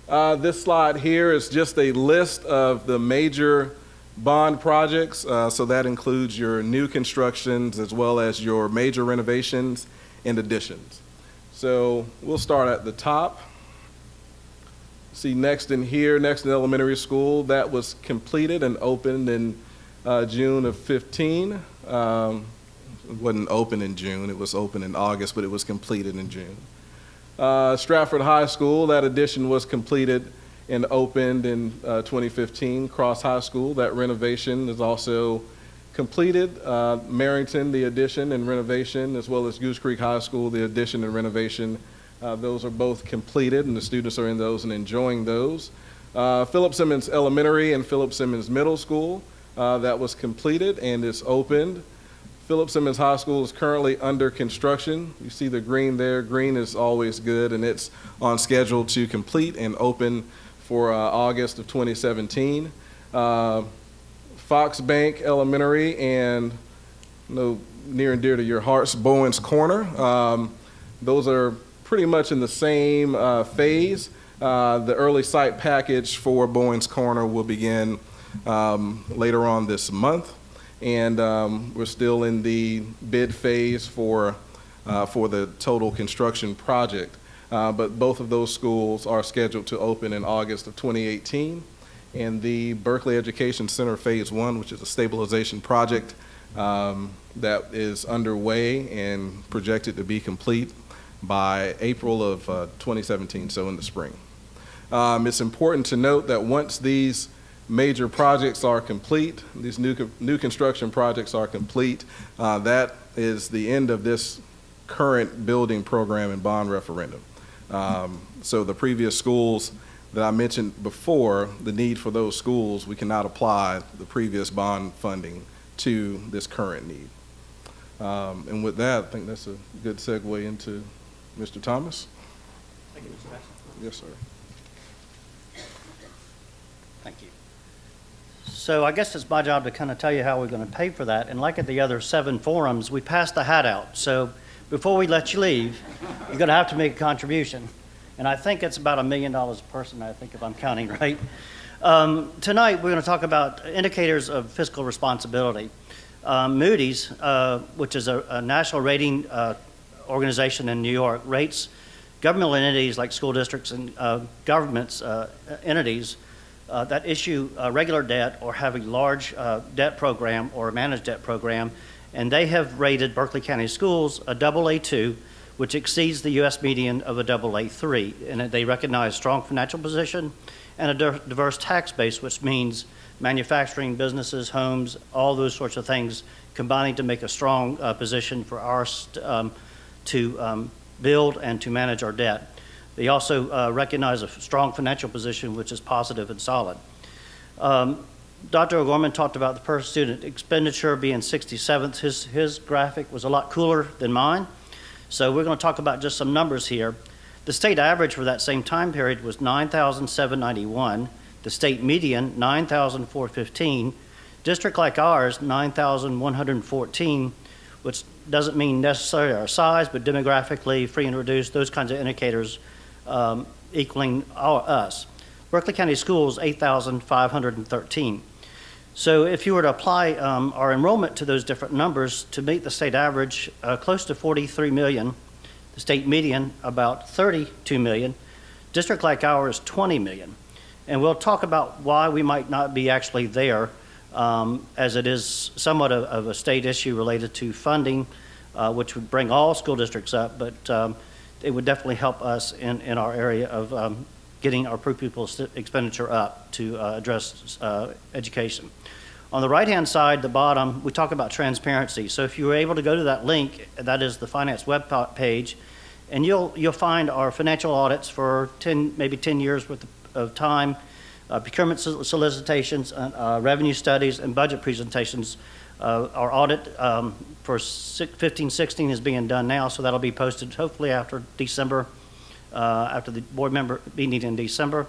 This slide here is just a list of the major bond projects. So that includes your new constructions as well as your major renovations and additions. So we'll start at the top. See next in here, next in elementary school, that was completed and opened in June of 15. It wasn't open in June, it was open in August, but it was completed in June. Stratford High School, that addition was completed and opened in 2015. Cross High School, that renovation is also completed. Marrington, the addition and renovation, as well as Goose Creek High School, the addition and renovation, those are both completed, and the students are in those and enjoying those. Philip Simmons Elementary and Philip Simmons Middle School, that was completed and is opened. Philip Simmons High School is currently under construction. You see the green there. Green is always good, and it's on schedule to complete and open for August of 2017. Fox Bank Elementary and near and dear to your hearts, Bowen's Corner. Those are pretty much in the same phase. The early site package for Bowen's Corner will begin later on this month. And we're still in the bid phase for the total construction project. But both of those schools are scheduled to open in August of 2018. And the Berkeley Education Center Phase 1, which is a stabilization project that is underway and projected to be complete by April of 2017, so in the spring. It's important to note that once these major projects are complete, these new construction projects are complete, that is the end of this current building program and bond referendum. So the previous schools that I mentioned before, the need for those schools, we cannot apply the previous bond funding to this current need. And with that, I think that's a good segue into Mr. Thomas. Thank you, Mr. Mason. Yes, sir. Thank you. So I guess it's my job to kind of tell you how we're going to pay for that. And like at the other 7 forums, we passed the hat out. So before we let you leave, you're going to have to make a contribution. And I think it's about $1 million a person, I think, if I'm counting right. Tonight, we're going to talk about indicators of fiscal responsibility. Moody's, which is a national rating organization in New York, rates governmental entities like school districts and governments entities that issue regular debt or have a large debt program or a managed debt program, and they have rated Berkeley County Schools a AA2, which exceeds the U.S. median of a AA3, and they recognize strong financial position and a diverse tax base, which means manufacturing, businesses, homes, all those sorts of things combining to make a strong position for ours to build and to manage our debt. They also recognize a strong financial position, which is positive and solid. Dr. O'Gorman talked about the per student expenditure being 67th. His graphic was a lot cooler than mine. So we're going to talk about just some numbers here. The state average for that same time period was $9,791. The state median, $9,415. District like ours, $9,114, which doesn't mean necessarily our size, but demographically, free and reduced, those kinds of indicators equaling us. Berkeley County Schools, 8,513. So if you were to apply our enrollment to those different numbers to meet the state average, close to 43 million, the state median about 32 million, district like ours 20 million. And we'll talk about why we might not be actually there, as it is somewhat of a state issue related to funding, which would bring all school districts up, but it would definitely help us in our area of getting our per pupil expenditure up to address education. On the right-hand side, the bottom, we talk about transparency. So if you were able to go to that link, that is the finance web page, and you'll find our financial audits for maybe 10 years worth of time, procurement solicitations, revenue studies, and budget presentations. Our audit for 15-16 is being done now, so that'll be posted hopefully after December, after the board member meeting in December.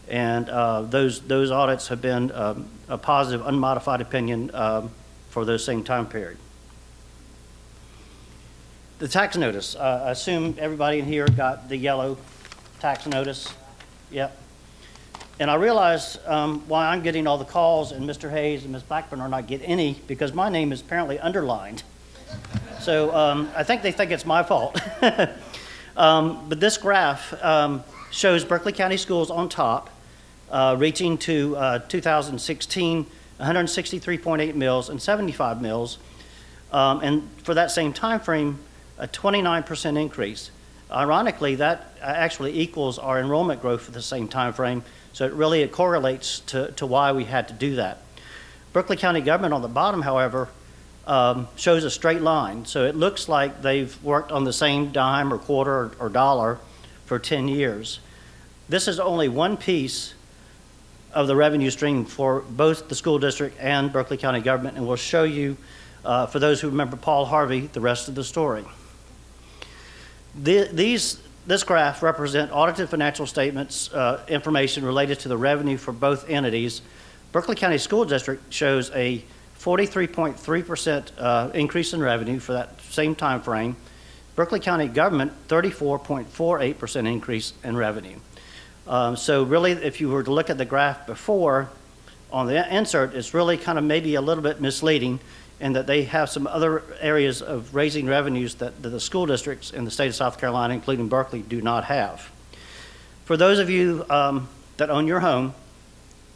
And those audits have been a positive, unmodified opinion for those same time period. The tax notice. I assume everybody in here got the yellow tax notice. Yep. And I realize why I'm getting all the calls and Mr. Hayes and Ms. Blackburn are not getting any, because my name is apparently underlined. So I think they think it's my fault. But this graph shows Berkeley County Schools on top, reaching to 2016, 163.8 mills and 75 mills. And for that same time frame, a 29% increase. Ironically, that actually equals our enrollment growth for the same time frame, so it correlates to why we had to do that. Berkeley County government on the bottom, however, shows a straight line, so it looks like they've worked on the same dime or quarter or dollar for 10 years. This is only one piece of the revenue stream for both the school district and Berkeley County government, and we'll show you, for those who remember Paul Harvey, the rest of the story. This graph represents audited financial statements, information related to the revenue for both entities. Berkeley County School District shows a 43.3% increase in revenue for that same time frame. Berkeley County government, 34.48% increase in revenue. So really, if you were to look at the graph before on the insert, it's really kind of maybe a little bit misleading, and that they have some other areas of raising revenues that the school districts in the state of South Carolina, including Berkeley, do not have. For those of you that own your home,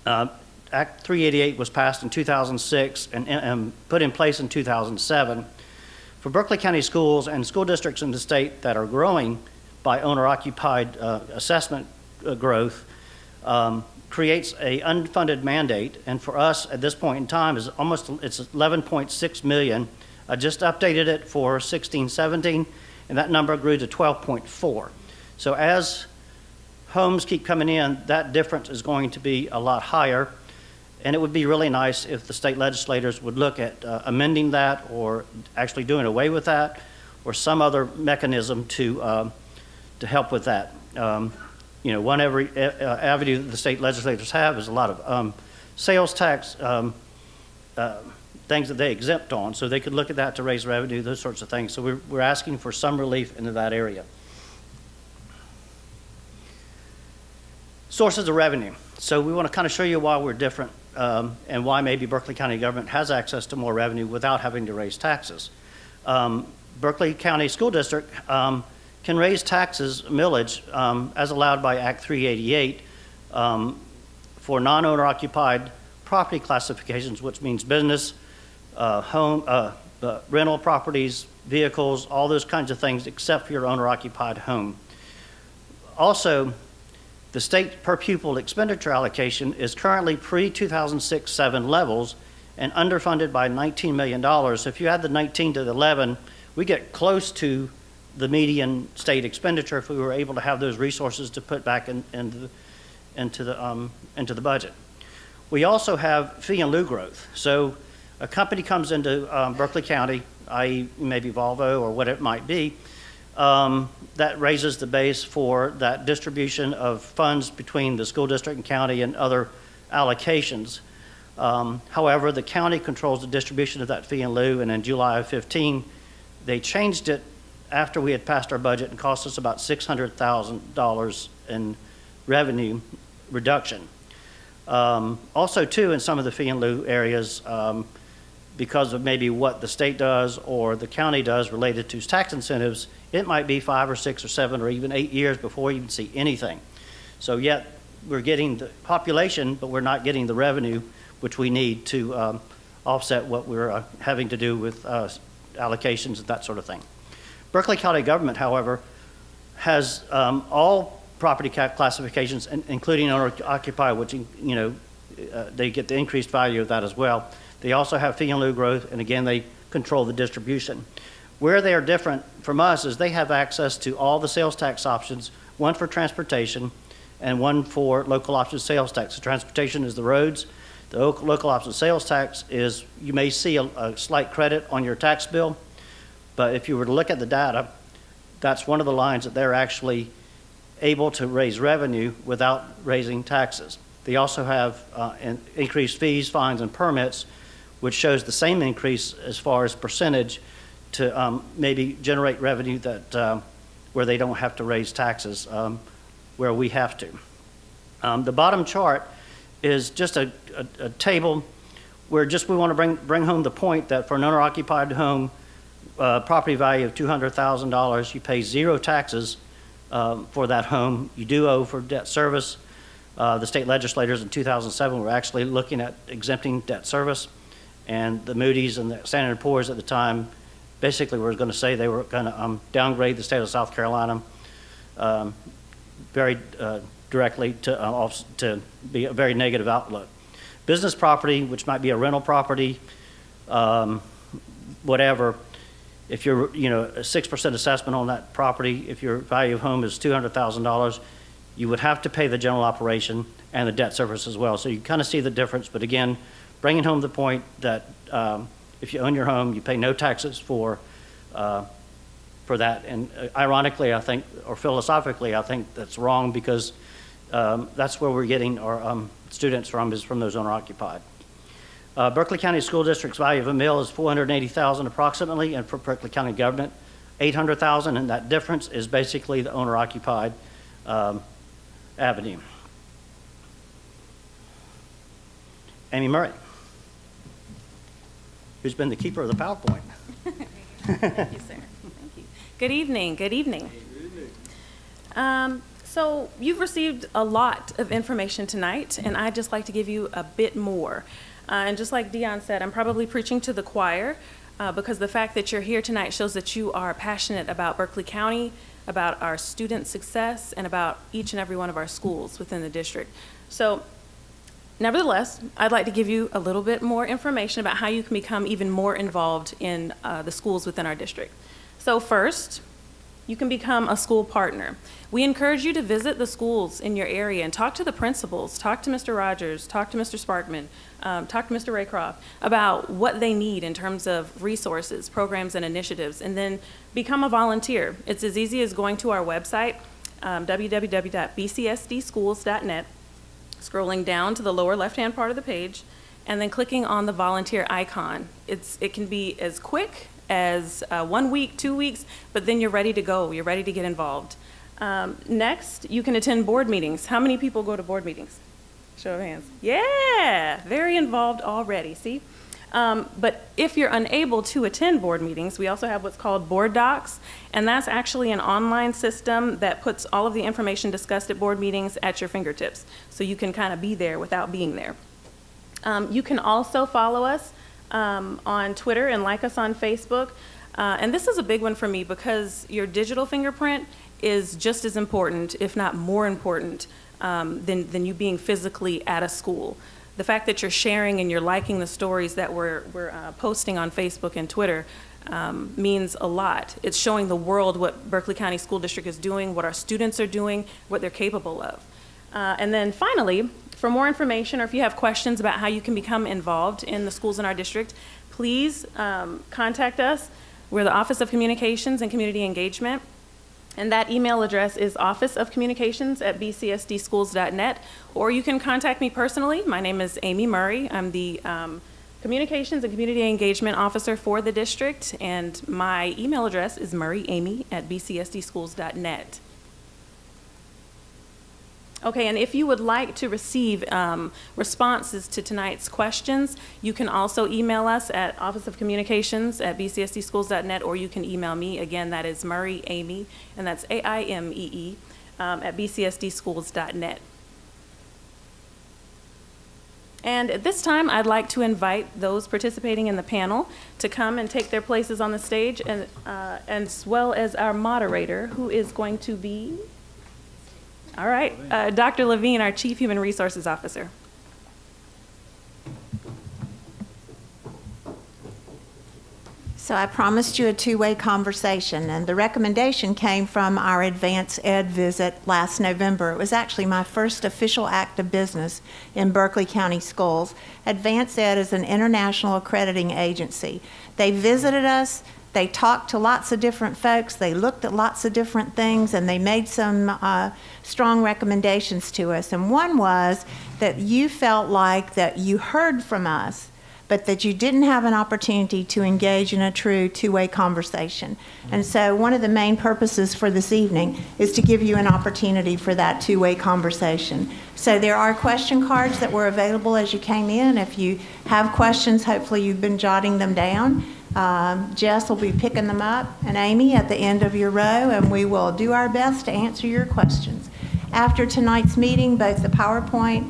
Act 388 was passed in 2006 and put in place in 2007. For Berkeley County schools and school districts in the state that are growing by owner-occupied assessment growth, creates a unfunded mandate, and for us at this point in time it's 11.6 million. I just updated it for 16-17, and that number grew to 12.4. So as homes keep coming in, that difference is going to be a lot higher, and it would be really nice if the state legislators would look at amending that, or actually doing away with that, or some other mechanism to help with that. One avenue that the state legislators have is a lot of sales tax things that they exempt on, so they could look at that to raise revenue, those sorts of things. So we're asking for some relief into that area. Sources of revenue. So we want to kind of show you why we're different and why maybe Berkeley County government has access to more revenue without having to raise taxes. Berkeley County School District can raise taxes, millage, as allowed by Act 388 for non-owner occupied property classifications, which means business, home, rental properties, vehicles, all those kinds of things except for your owner occupied home. Also, the state per pupil expenditure allocation is currently pre-2006-7 levels and underfunded by $19 million. So if you add the 19 to the 11, we get close to the median state expenditure if we were able to have those resources to put back into the budget. We also have fee and lieu growth. So a company comes into Berkeley County, i.e. maybe Volvo or what it might be, that raises the base for that distribution of funds between the school district and county and other allocations. However, the county controls the distribution of that fee and lieu, and in July of 15, they changed it after we had passed our budget and cost us about $600,000 in revenue reduction. Also, too, in some of the fee and lieu areas, because of maybe what the state does or the county does related to tax incentives, it might be 5 or 6 or 7 or even 8 years before you even see anything. So yet we're getting the population, but we're not getting the revenue which we need to offset what we're having to do with allocations and that sort of thing. Berkeley County government, however, has all property classifications, including owner-occupied, which, they get the increased value of that as well. They also have fee and lieu growth, and again, they control the distribution. Where they are different from us is they have access to all the sales tax options, one for transportation and one for local option sales tax. The transportation is the roads. The local option sales tax is, you may see a slight credit on your tax bill, but if you were to look at the data, that's one of the lines that they're actually able to raise revenue without raising taxes. They also have increased fees, fines, and permits, which shows the same increase as far as percentage to maybe generate revenue that where they don't have to raise taxes, where we have to. The bottom chart is just a table where just we want to bring home the point that for an owner-occupied home, property value of $200,000, you pay 0 taxes for that home. You do owe for debt service. The state legislators in 2007 were actually looking at exempting debt service, and the Moody's and the Standard & Poor's at the time basically were going to say they were going to downgrade the state of South Carolina very directly to be a very negative outlook. Business property, which might be a rental property, whatever, if you're, a 6% assessment on that property, if your value of home is $200,000, you would have to pay the general operation and the debt service as well. So you kind of see the difference, but again, bringing home the point that if you own your home, you pay no taxes for that. And ironically, I think, or philosophically, I think that's wrong, because that's where we're getting our students from, is from those owner-occupied. Berkeley County School District's value of a mill is $480,000 approximately, and for Berkeley County government, $800,000, and that difference is basically the owner-occupied avenue. Amy Murray, who's been the keeper of the PowerPoint. Thank you, sir. Thank you. Good evening. Good evening. So you've received a lot of information tonight, and I'd just like to give you a bit more. And just like Dion said, I'm probably preaching to the choir because the fact that you're here tonight shows that you are passionate about Berkeley County, about our student success, and about each and every one of our schools within the district. So nevertheless, I'd like to give you a little bit more information about how you can become even more involved in the schools within our district. So first, you can become a school partner. We encourage you to visit the schools in your area and talk to the principals, talk to Mr. Rogers, talk to Mr. Sparkman, talk to Mr. Raycroft about what they need in terms of resources, programs, and initiatives, and then become a volunteer. It's as easy as going to our website, www.bcsdschools.net, scrolling down to the lower left-hand part of the page, and then clicking on the volunteer icon. It can be as quick as 1 week, 2 weeks, but then you're ready to go. You're ready to get involved. Next, you can attend board meetings. How many people go to board meetings? Show of hands. Yeah, very involved already, see? But if you're unable to attend board meetings, we also have what's called board docs, and that's actually an online system that puts all of the information discussed at board meetings at your fingertips, so you can kind of be there without being there. You can also follow us on Twitter and like us on Facebook. And this is a big one for me because your digital fingerprint is just as important, if not more important, than you being physically at a school. The fact that you're sharing and you're liking the stories that we're posting on Facebook and Twitter means a lot. It's showing the world what Berkeley County School District is doing, what our students are doing, what they're capable of. And then finally, for more information, or if you have questions about how you can become involved in the schools in our district, please contact us. We're the Office of Communications and Community Engagement, and that email address is officeofcommunications@bcsdschools.net, or you can contact me personally. My name is Amy Murray. I'm the Communications and Community Engagement Officer for the district, and my email address is murrayamy@bcsdschools.net. Okay, and if you would like to receive responses to tonight's questions, you can also email us at Office of Communications at bcsdschools.net, or you can email me. Again, that is Murray Amy, and that's AIMEE, at bcsdschools.net. And at this time, I'd like to invite those participating in the panel to come and take their places on the stage, and as well as our moderator, who is going to be, all right, Dr. Levine, our Chief Human Resources Officer. So I promised you a two-way conversation, and the recommendation came from our advanced ed visit last November. It was actually my first official act of business in Berkeley County Schools. Advanced Ed is an international accrediting agency. They visited us, they talked to lots of different folks, they looked at lots of different things, and they made some strong recommendations to us. And one was that you felt like that you heard from us, but that you didn't have an opportunity to engage in a true two-way conversation. And so one of the main purposes for this evening is to give you an opportunity for that two-way conversation. So there are question cards that were available as you came in. If you have questions, hopefully you've been jotting them down. Jess will be picking them up, and Amy at the end of your row, and we will do our best to answer your questions. After tonight's meeting, both the PowerPoint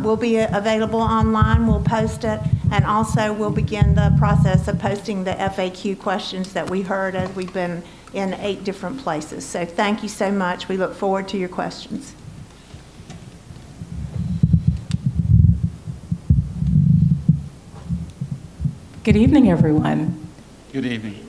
will be available online. We'll post it, and also we'll begin the process of posting the FAQ questions that we heard as we've been in 8 different places. So thank you so much. We look forward to your questions. Good evening, everyone. Good evening.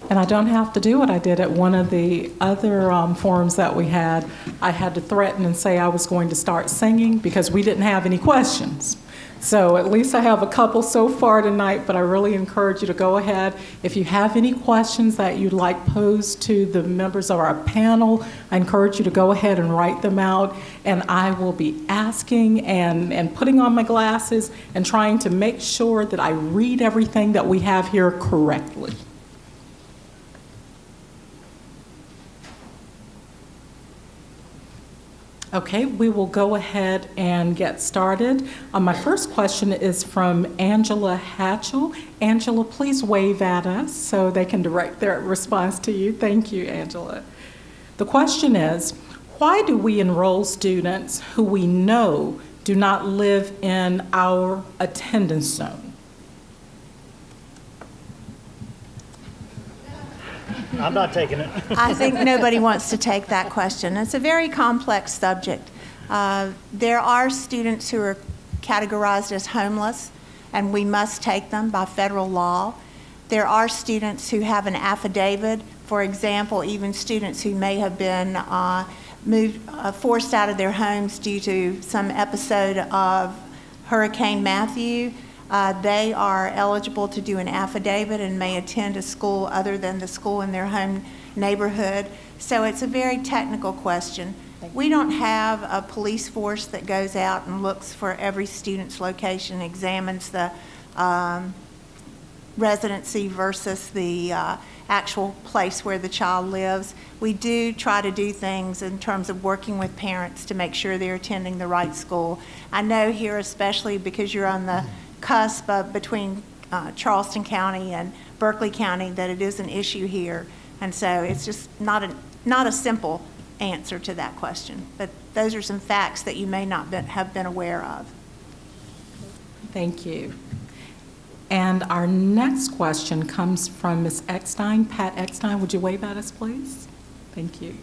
And I don't have to do what I did at one of the other forums that we had. I had to threaten and say I was going to start singing because we didn't have any questions. So at least I have a couple so far tonight, but I really encourage you to go ahead. If you have any questions that you'd like posed to the members of our panel, I encourage you to go ahead and write them out, and I will be asking and putting on my glasses and trying to make sure that I read everything that we have here correctly. Okay, we will go ahead and get started. My first question is from Angela Hatchell. Angela, please wave at us so they can direct their response to you. Thank you, Angela. The question is, why do we enroll students who we know do not live in our attendance zone? I'm not taking it. I think nobody wants to take that question. It's a very complex subject. There are students who are categorized as homeless, and we must take them by federal law. There are students who have an affidavit. For example, even students who may have been forced out of their homes due to some episode of Hurricane Matthew. They are eligible to do an affidavit and may attend a school other than the school in their home neighborhood. So it's a very technical question. We don't have a police force that goes out and looks for every student's location, examines the residency versus the actual place where the child lives. We do try to do things in terms of working with parents to make sure they're attending the right school. I know here, especially because you're on the cusp between Charleston County and Berkeley County, that it is an issue here, and so it's just not a simple answer to that question. But those are some facts that you may not have been aware of. Thank you. And our next question comes from Ms. Eckstein. Pat Eckstein, would you wave at us, please? Thank you.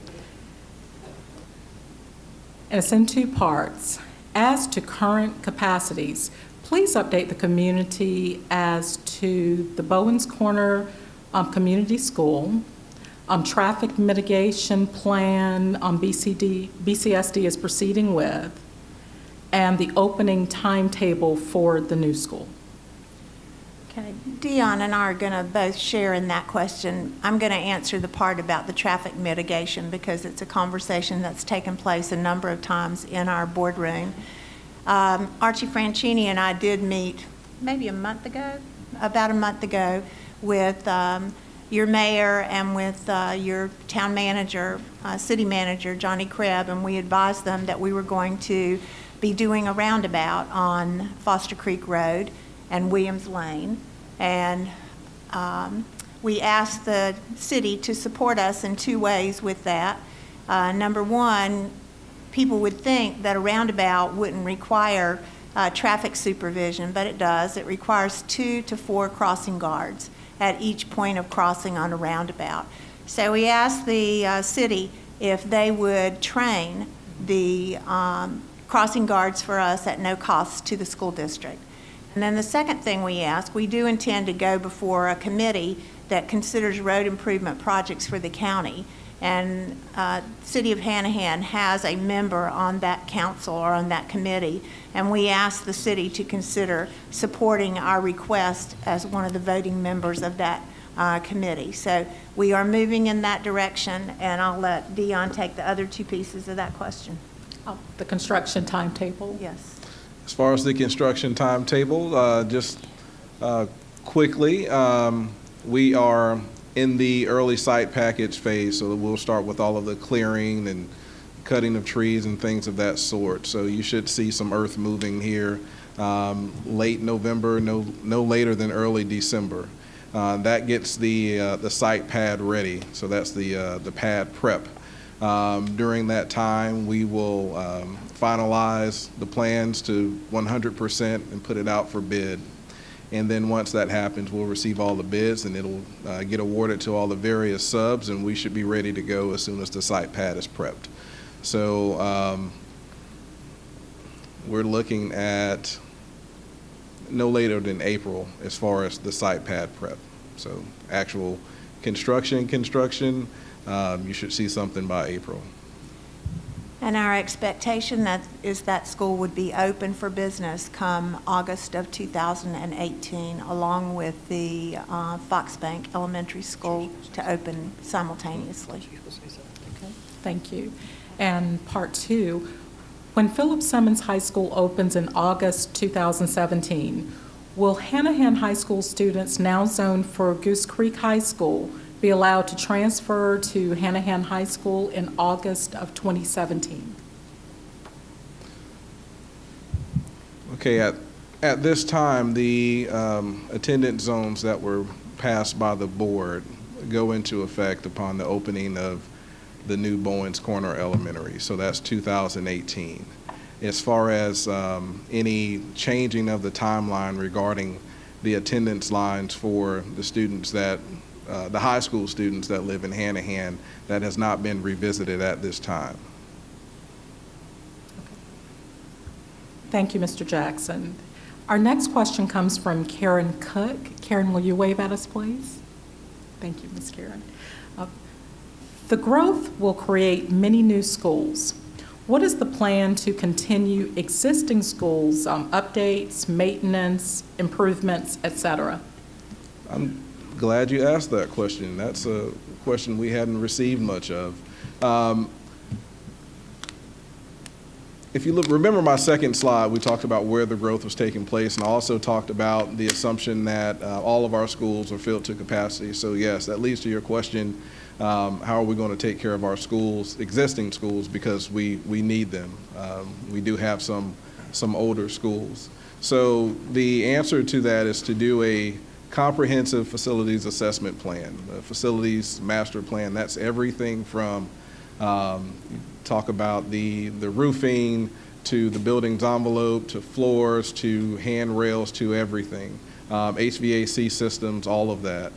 And it's in 2 parts. As to current capacities, please update the community as to the Bowens Corner Community School, traffic mitigation plan BCSD is proceeding with, and the opening timetable for the new school. Okay, Dion and I are going to both share in that question. I'm going to answer the part about the traffic mitigation because it's a conversation that's taken place a number of times in our boardroom. Archie Franchini and I did meet maybe about a month ago, with your mayor and with your town manager, city manager, Johnny Kreb, and we advised them that we were going to be doing a roundabout on Foster Creek Road and Williams Lane. And we asked the city to support us in two ways with that. Number one, people would think that a roundabout wouldn't require traffic supervision, but it does. It requires 2 to 4 crossing guards at each point of crossing on a roundabout. So we asked the city if they would train the crossing guards for us at no cost to the school district. And then the second thing we asked, we do intend to go before a committee that considers road improvement projects for the county. And City of Hanahan has a member on that council or on that committee, and we asked the city to consider supporting our request as one of the voting members of that committee. So we are moving in that direction, and I'll let Dion take the other two pieces of that question. The construction timetable? Yes. As far as the construction timetable, just quickly, we are in the early site package phase, so we'll start with all of the clearing and cutting of trees and things of that sort. So you should see some earth moving here late November, no later than early December. That gets the site pad ready, so that's the pad prep. During that time, we will finalize the plans to 100% and put it out for bid. And then once that happens, we'll receive all the bids and it'll get awarded to all the various subs, and we should be ready to go as soon as the site pad is prepped. So we're looking at no later than April as far as the site pad prep. So actual construction, you should see something by April. And our expectation is that school would be open for business come August of 2018, along with the Foxbank Elementary School to open simultaneously. Okay, thank you. And part 2, when Philip Simmons High School opens in August 2017, will Hanahan High School students now zoned for Goose Creek High School be allowed to transfer to Hanahan High School in August of 2017? Okay, at this time, the attendance zones that were passed by the board go into effect upon the opening of the new Bowens Corner Elementary, so that's 2018. As far as any changing of the timeline regarding the attendance lines for the students that the high school students that live in Hanahan, that has not been revisited at this time. Thank you, Mr. Jackson. Our next question comes from Karen Cook. Karen, will you wave at us, please? Thank you, Ms. Karen. The growth will create many new schools. What is the plan to continue existing schools, updates, maintenance, improvements, et cetera? I'm glad you asked that question. That's a question we hadn't received much of. If you remember my second slide, we talked about where the growth was taking place, and I also talked about the assumption that all of our schools are filled to capacity. So yes, that leads to your question, how are we going to take care of our schools, existing schools, because we need them. We do have some older schools. So the answer to that is to do a comprehensive facilities assessment plan, facilities master plan. That's everything from talk about the roofing to the building's envelope to floors to handrails to everything, HVAC systems, all of that.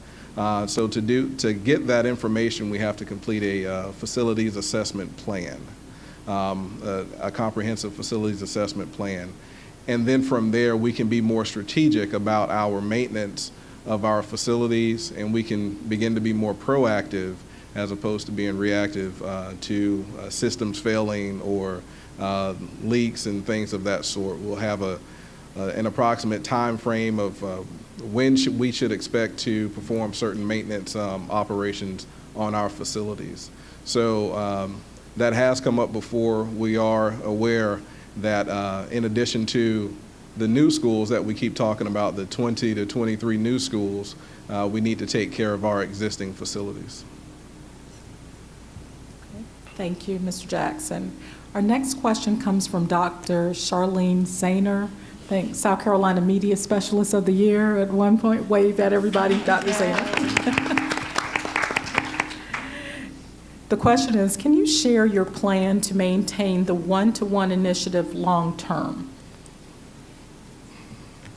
So to get that information, we have to complete a facilities assessment plan, a comprehensive facilities assessment plan. And then from there, we can be more strategic about our maintenance of our facilities, and we can begin to be more proactive as opposed to being reactive to systems failing or leaks and things of that sort. We'll have an approximate time frame of when we should expect to perform certain maintenance operations on our facilities. So that has come up before. We are aware that in addition to the new schools that we keep talking about, the 20 to 23 new schools, we need to take care of our existing facilities. Thank you, Mr. Jackson. Our next question comes from Dr. Charlene Zahner, I think South Carolina Media Specialist of the Year at one point. Wave at everybody, Dr. Zahner. The question is, can you share your plan to maintain the one-to-one initiative long-term?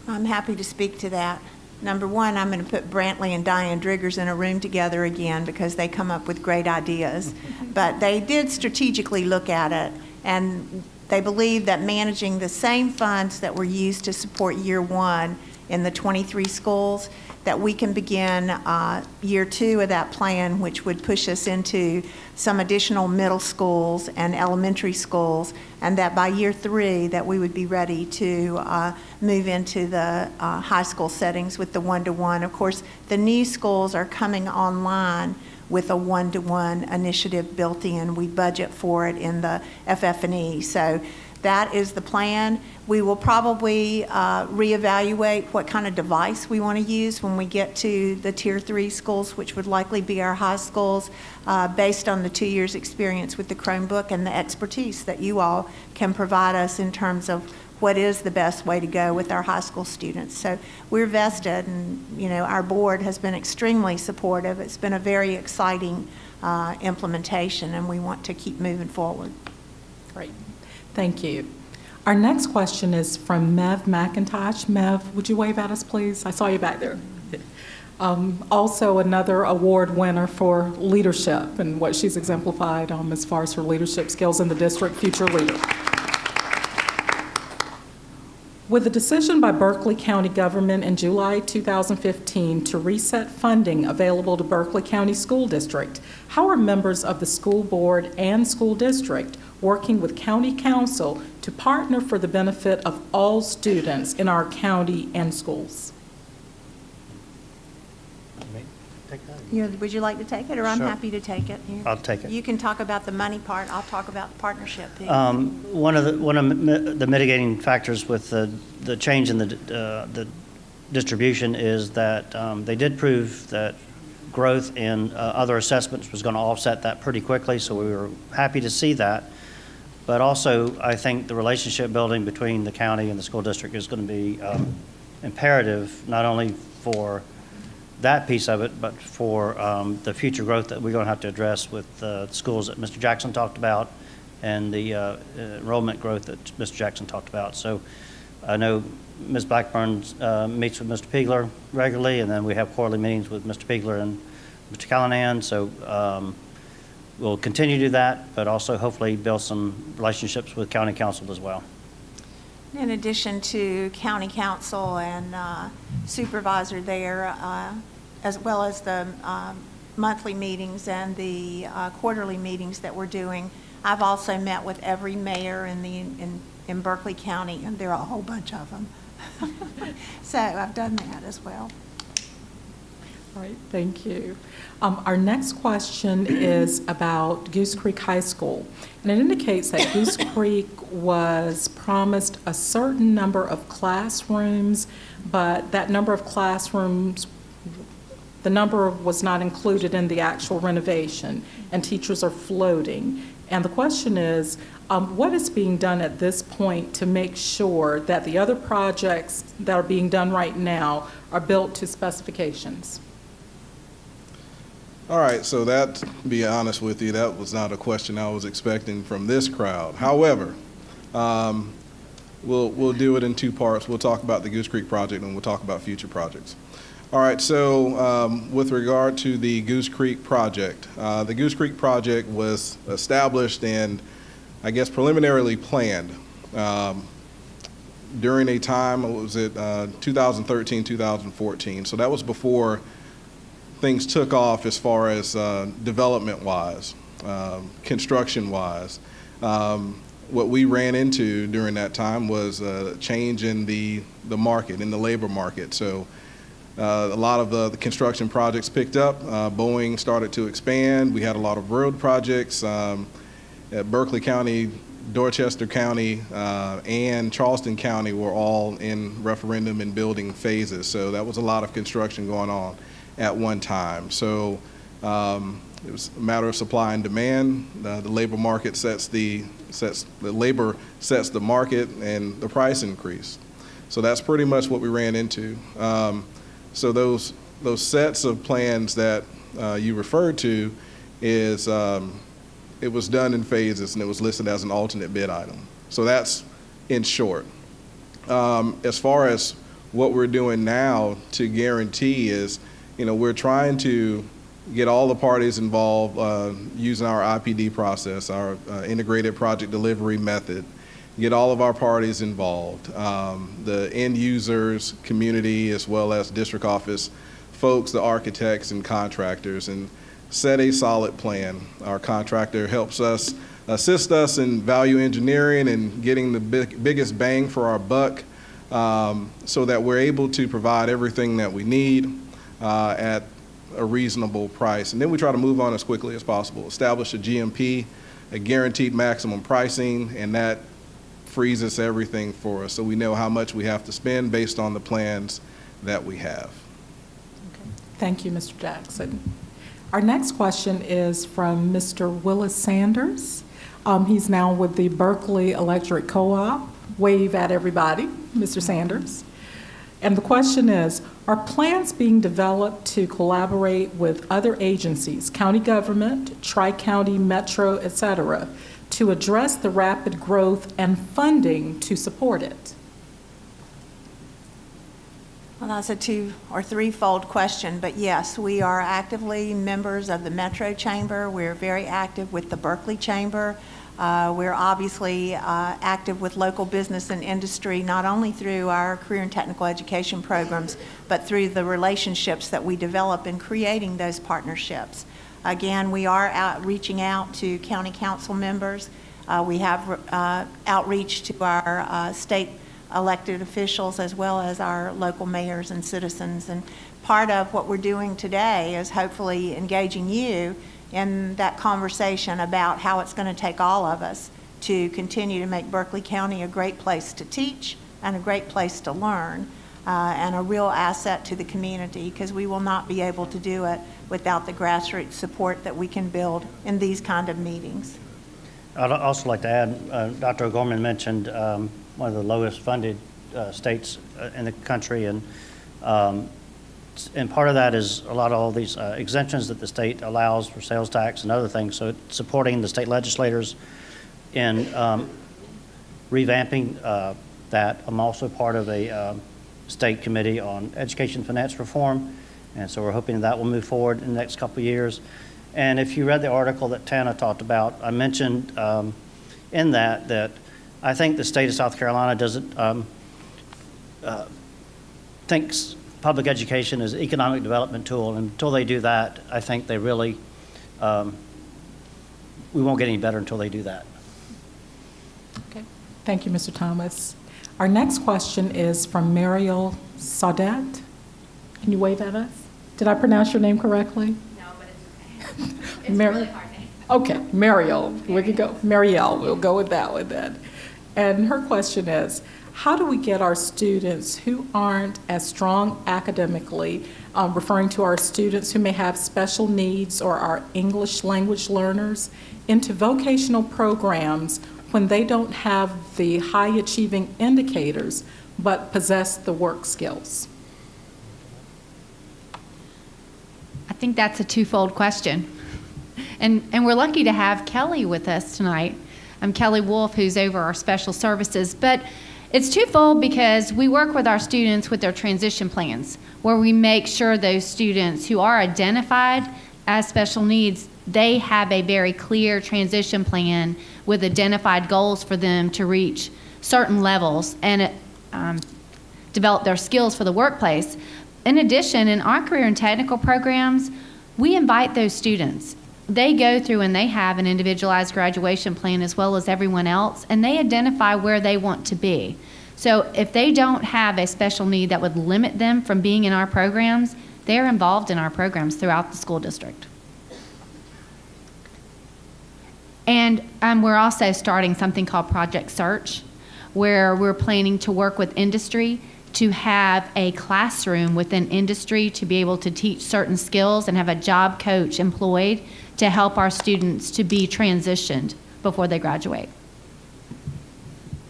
I'm happy to speak to that. Number one, I'm going to put Brantley and Diane Driggers in a room together again because they come up with great ideas. But they did strategically look at it, and they believe that managing the same funds that were used to support year one in the 23 schools, that we can begin year two of that plan, which would push us into some additional middle schools and elementary schools, and that by year three, that we would be ready to move into the high school settings with the one-to-one. Of course, the new schools are coming online with a one-to-one initiative built in. We budget for it in the FF&E. So that is the plan. We will probably reevaluate what kind of device we want to use when we get to the Tier 3 schools, which would likely be our high schools, based on the 2 years' experience with the Chromebook and the expertise that you all can provide us in terms of what is the best way to go with our high school students. So we're vested, and our board has been extremely supportive. It's been a very exciting implementation, and we want to keep moving forward. Great. Thank you. Our next question is from Mev McIntosh. Mev, would you wave at us, please? I saw you back there. Also another award winner for leadership and what she's exemplified as far as her leadership skills in the district, future leader. With the decision by Berkeley County government in July 2015 to reset funding available to Berkeley County School District, how are members of the school board and school district working with county council to partner for the benefit of all students in our county and schools? Would you like to take it, or I'm Sure. happy to take it? I'll take it. You can talk about the money part. I'll talk about the partnership piece. One of the mitigating factors with the change in the distribution is that they did prove that growth in other assessments was going to offset that pretty quickly, so we were happy to see that. But also, I think the relationship building between the county and the school district is going to be imperative, not only for that piece of it, but for the future growth that we're going to have to address with the schools that Mr. Jackson talked about and the enrollment growth that Mr. Jackson talked about. So I know Ms. Blackburn meets with Mr. Piegler regularly, and then we have quarterly meetings with Mr. Piegler and Mr. Callahan. So we'll continue to do that, but also hopefully build some relationships with county council as well. In addition to county council and supervisor there, as well as the monthly meetings and the quarterly meetings that we're doing, I've also met with every mayor in Berkeley County, and there are a whole bunch of them. So I've done that as well. All right, thank you. Our next question is about Goose Creek High School. And it indicates that Goose Creek was promised a certain number of classrooms, but that number of classrooms, the number was not included in the actual renovation, and teachers are floating. And the question is, what is being done at this point to make sure that the other projects that are being done right now are built to specifications? All right, so that, to be honest with you, that was not a question I was expecting from this crowd. However, we'll do it in two parts. We'll talk about the Goose Creek project, and we'll talk about future projects. All right, so with regard to the Goose Creek project, the Goose Creek project was established and, I guess, preliminarily planned during a time, what was it, 2013, 2014. So that was before things took off as far as development-wise, construction-wise. What we ran into during that time was a change in the market, in the labor market. So a lot of the construction projects picked up. Boeing started to expand. We had a lot of road projects. Berkeley County Dorchester County and Charleston County were all in referendum and building phases. So that was a lot of construction going on at one time. So it was a matter of supply and demand. The labor market sets the market, and the price increased. So that's pretty much what we ran into. So those sets of plans that you referred to is it was done in phases, and it was listed as an alternate bid item. So that's in short. As far as what we're doing now to guarantee is, we're trying to get all the parties involved using our IPD process, our integrated project delivery method, get all of our parties involved, the end users, community, as well as district office folks, the architects and contractors, and set a solid plan. Our contractor helps us, assist us in value engineering and getting the biggest bang for our buck, so that we're able to provide everything that we need at a reasonable price. And then we try to move on as quickly as possible, establish a GMP, a guaranteed maximum pricing, and that freezes everything for us. So we know how much we have to spend based on the plans that we have. Okay. Thank you, Mr. Jackson. Our next question is from Mr. Willis Sanders. He's now with the Berkeley Electric Co-op. Wave at everybody, Mr. Sanders. And the question is, are plans being developed to collaborate with other agencies, county government, tri-county, metro, et cetera, to address the rapid growth and funding to support it? Well, that's a two or threefold question, but yes, we are actively members of the Metro Chamber. We're very active with the Berkeley Chamber. We're obviously active with local business and industry, not only through our career and technical education programs, but through the relationships that we develop in creating those partnerships. Again, we are reaching out to county council members. We have outreach to our state elected officials as well as our local mayors and citizens. And part of what we're doing today is hopefully engaging you in that conversation about how it's going to take all of us to continue to make Berkeley County a great place to teach and a great place to learn, and a real asset to the community, because we will not be able to do it without the grassroots support that we can build in these kind of meetings. I'd also like to add, Dr. O'Gorman mentioned one of the lowest funded states in the country, and part of that is a lot of all these exemptions that the state allows for sales tax and other things. So it's supporting the state legislators in revamping that. I'm also part of a state committee on education finance reform, and so we're hoping that will move forward in the next couple of years. And if you read the article that Tana talked about, I mentioned in that I think the state of South Carolina doesn't thinks public education is an economic development tool, and until they do that, I think they really, we won't get any better until they do that. Okay. Thank you, Mr. Thomas. Our next question is from Mariel Saudet. Can you wave at us? Did I pronounce your name correctly? No, but it's okay. It's Mar- a really hard name. Okay, Mariel. We could go, Mariel, we'll go with that one then. And her question is, how do we get our students who aren't as strong academically, referring to our students who may have special needs or our English language learners, into vocational programs when they don't have the high achieving indicators but possess the work skills? I think that's a twofold question. And we're lucky to have Kelly with us tonight. I'm Kelly Wolf, who's over our special services. But it's twofold because we work with our students with their transition plans, where we make sure those students who are identified as special needs, they have a very clear transition plan with identified goals for them to reach certain levels and develop their skills for the workplace. In addition, in our career and technical programs, we invite those students. They go through and they have an individualized graduation plan as well as everyone else, and they identify where they want to be. So if they don't have a special need that would limit them from being in our programs, they're involved in our programs throughout the school district. And we're also starting something called Project Search, where we're planning to work with industry to have a classroom within industry to be able to teach certain skills and have a job coach employed to help our students to be transitioned before they graduate.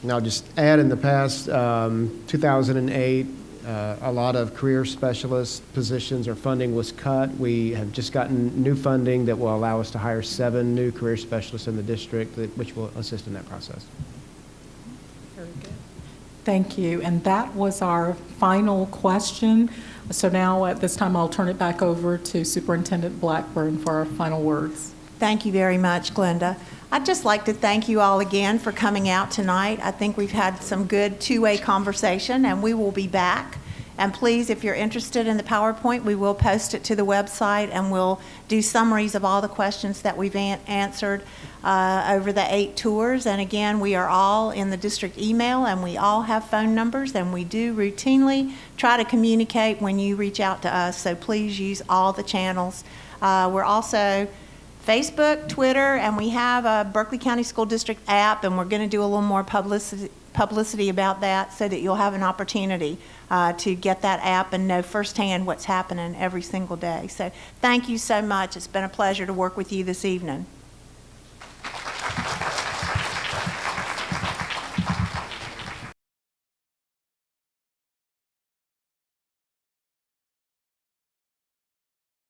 And I'll just add, in the past, 2008, a lot of career specialist positions or funding was cut. We have just gotten new funding that will allow us to hire 7 new career specialists in the district, which will assist in that process. Thank you. And that was our final question. So now at this time, I'll turn it back over to Superintendent Blackburn for our final words. Thank you very much, Glenda. I'd just like to thank you all again for coming out tonight. I think we've had some good two-way conversation, and we will be back. And please, if you're interested in the PowerPoint, we will post it to the website, and we'll do summaries of all the questions that we've answered over the 8 tours. And again, we are all in the district email, and we all have phone numbers, and we do routinely try to communicate when you reach out to us. So please use all the channels. We're also Facebook, Twitter, and we have a Berkeley County School District app, and we're going to do a little more publicity about that so that you'll have an opportunity to get that app and know firsthand what's happening every single day. So thank you so much. It's been a pleasure to work with you this evening.